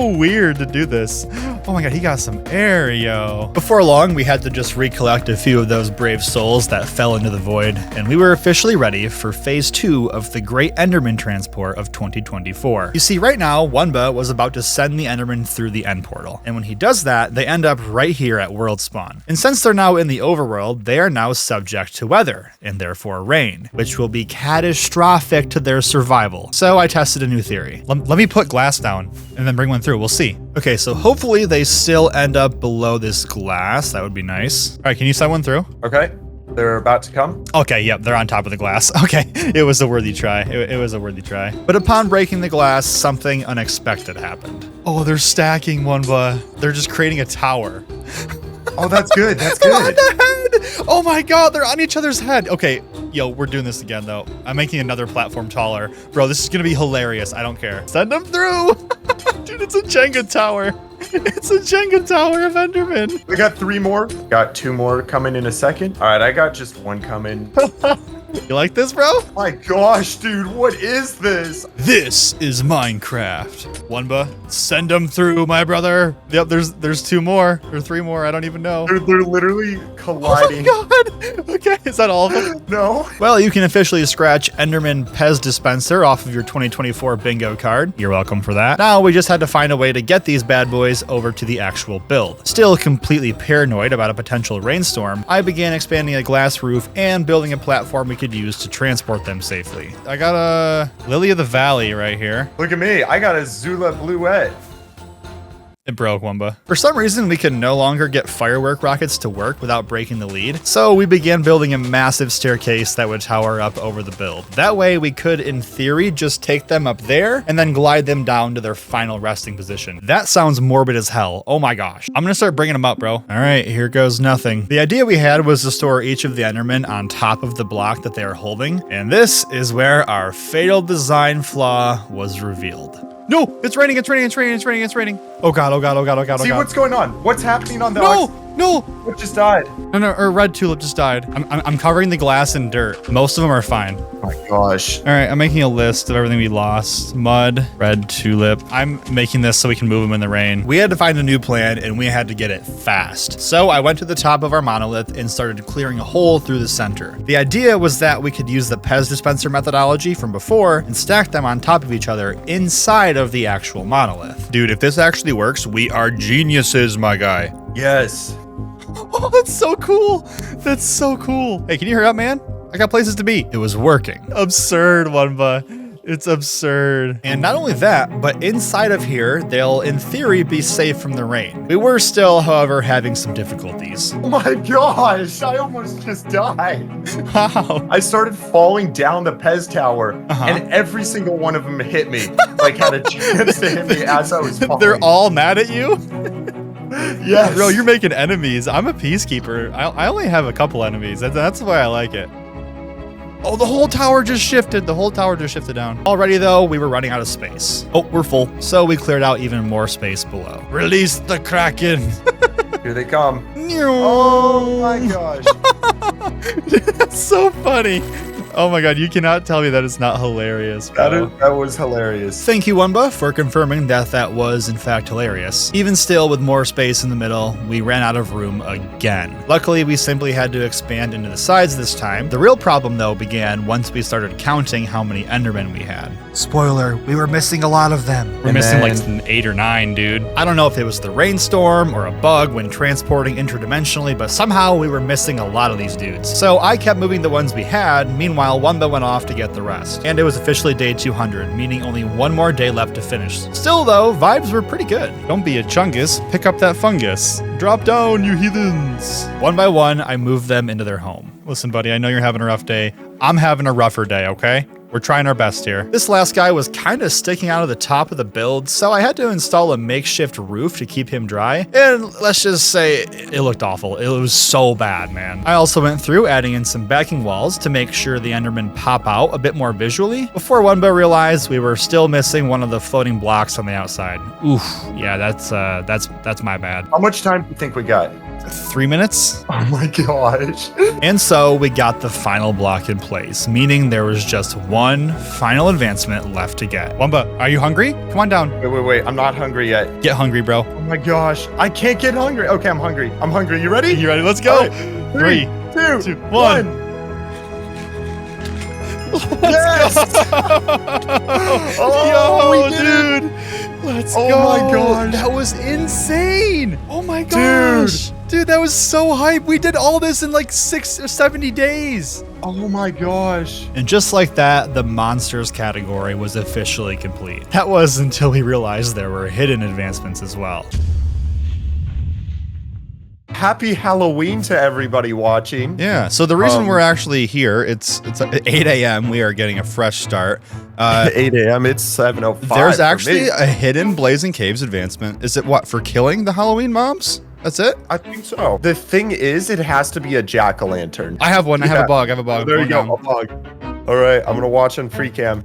weird to do this. Oh my god, he got some air, yo. Before long, we had to just recollect a few of those brave souls that fell into the void, and we were officially ready for phase 2 of the Great Enderman Transport of 2024. You see, right now, Wumba was about to send the Enderman through the end portal, and when he does that, they end up right here at world spawn. And since they're now in the overworld, they are now subject to weather, and therefore rain, which will be catastrophic to their survival. So I tested a new theory. Let me put glass down and then bring one through. We'll see. Okay, so hopefully they still end up below this glass. That would be nice. All right, can you send one through? Okay, they're about to come. Okay, yep, they're on top of the glass. Okay, it was a worthy try. It was a worthy try. But upon breaking the glass, something unexpected happened. Oh, they're stacking, Wumba. They're just creating a tower. Oh, that's good. That's They're on good. the head. Oh my god, they're on each other's head. Okay, yo, we're doing this again though. I'm making another platform taller. Bro, this is gonna be hilarious. I don't care. Send them through. Dude, it's a Jenga tower. It's a Jenga tower of Enderman. We got 3 more. Got 2 more coming in a second. All right, I got just 1 coming. You like this, bro? My gosh, dude, what is this? This is Minecraft. Wumba, send them through, my brother. Yep, there's 2 more or 3 more. I don't even know. They're literally colliding. Oh my god. Okay, is that all of them? No. Well, you can officially scratch Enderman Pez Dispenser off of your 2024 bingo card. You're welcome for that. Now we just had to find a way to get these bad boys over to the actual build. Still completely paranoid about a potential rainstorm, I began expanding a glass roof and building a platform we could use to transport them safely. I got a Lily of the Valley right here. Look at me. I got a Zula Bluette. It broke, Wumba. For some reason, we could no longer get firework rockets to work without breaking the lead, so we began building a massive staircase that would tower up over the build. That way, we could, in theory, just take them up there and then glide them down to their final resting position. That sounds morbid as hell. Oh my gosh. I'm gonna start bringing them up, bro. All right, here goes nothing. The idea we had was to store each of the Endermen on top of the block that they are holding, and this is where our fatal design flaw was revealed. No, it's raining, it's raining, it's raining, it's raining, it's raining. Oh god, oh god, oh god, oh god, oh god. See what's going on? What's happening on the No! What just died? No, or Red Tulip just died. I'm covering the glass in dirt. Most of them are fine. Oh my gosh. All right, I'm making a list of everything we lost. Mud, Red Tulip. I'm making this so we can move them in the rain. We had to find a new plan and we had to get it fast. So I went to the top of our monolith and started clearing a hole through the center. The idea was that we could use the Pez dispenser methodology from before and stack them on top of each other inside of the actual monolith. Dude, if this actually works, we are geniuses, my guy. Yes. Oh, that's so cool. That's so cool. Hey, can you hurry up, man? I got places to be. It was working. Absurd, Wumba. It's absurd. And not only that, but inside of here, they'll in theory be safe from the rain. We were still, however, having some difficulties. Oh my gosh, I almost just died. How? I started falling down the Pez tower, and every single one of them hit me. Like, had a chance to hit me as I was falling. They're all mad at you? Yes. Bro, you're making enemies. I'm a peacekeeper. I only have a couple enemies. That's why I like it. Oh, the whole tower just shifted. The whole tower just shifted down. Already, though, we were running out of space. Oh, we're full. So we cleared out even more space below. Release the Kraken. Here they come. Oh Oh my gosh. That's so funny. Oh my god, you cannot tell me that is not hilarious, bro. That was hilarious. Thank you, Wumba, for confirming that that was in fact hilarious. Even still, with more space in the middle, we ran out of room again. Luckily, we simply had to expand into the sides this time. The real problem, though, began once we started counting how many Endermen we had. Spoiler, we were missing a lot of them. We're missing like 8 or 9, dude. I don't know if it was the rainstorm or a bug when transporting interdimensionally, but somehow we were missing a lot of these dudes. So I kept moving the ones we had, meanwhile Wumba went off to get the rest. And it was officially day 200, meaning only one more day left to finish. Still though, vibes were pretty good. Don't be a chungus. Pick up that fungus. Drop down, you heathens. One by one, I moved them into their home. Listen, buddy, I know you're having a rough day. I'm having a rougher day, okay? We're trying our best here. This last guy was kind of sticking out of the top of the build, so I had to install a makeshift roof to keep him dry. And let's just say it looked awful. It was so bad, man. I also went through adding in some backing walls to make sure the Endermen pop out a bit more visually before Wumba realized we were still missing one of the floating blocks on the outside. Oof. Yeah, that's my bad. How much time do you think we got? 3 minutes? Oh my gosh. And so we got the final block in place, meaning there was just one final advancement left to get. Wumba, are you hungry? Come on down. Wait. I'm not hungry yet. Get hungry, bro. Oh my gosh. I can't get hungry. Okay, I'm hungry. You ready? You ready? Let's go. All right. 3, 2, 1. Yes! Oh, we did it! dude. Let's Oh go. my gosh. That was insane. Oh my gosh. Dude, that was so hype. We did all this in like 6 or 70 days. Oh my gosh. And just like that, the monsters category was officially complete. That was until we realized there were hidden advancements as well. Happy Halloween to everybody watching. Yeah, so the reason we're actually here, it's 8 a.m. We are getting a fresh start. 8 a.m. It's 7:05. There's for actually me. a hidden Blazing Caves advancement. Is it what, for killing the Halloween mobs? That's it? I think so. The thing is, it has to be a jack-o'-lantern. I have one. I have a bug. There you go. A bug. All right, I'm gonna watch on free cam.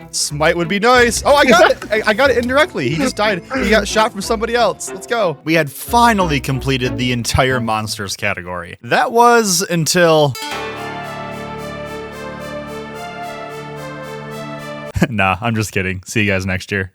Smite would be nice. Oh, I got it. I got it indirectly. He just died. He got shot from somebody else. Let's go. We had finally completed the entire monsters category. That was until... Nah, I'm just kidding. See you guys next year.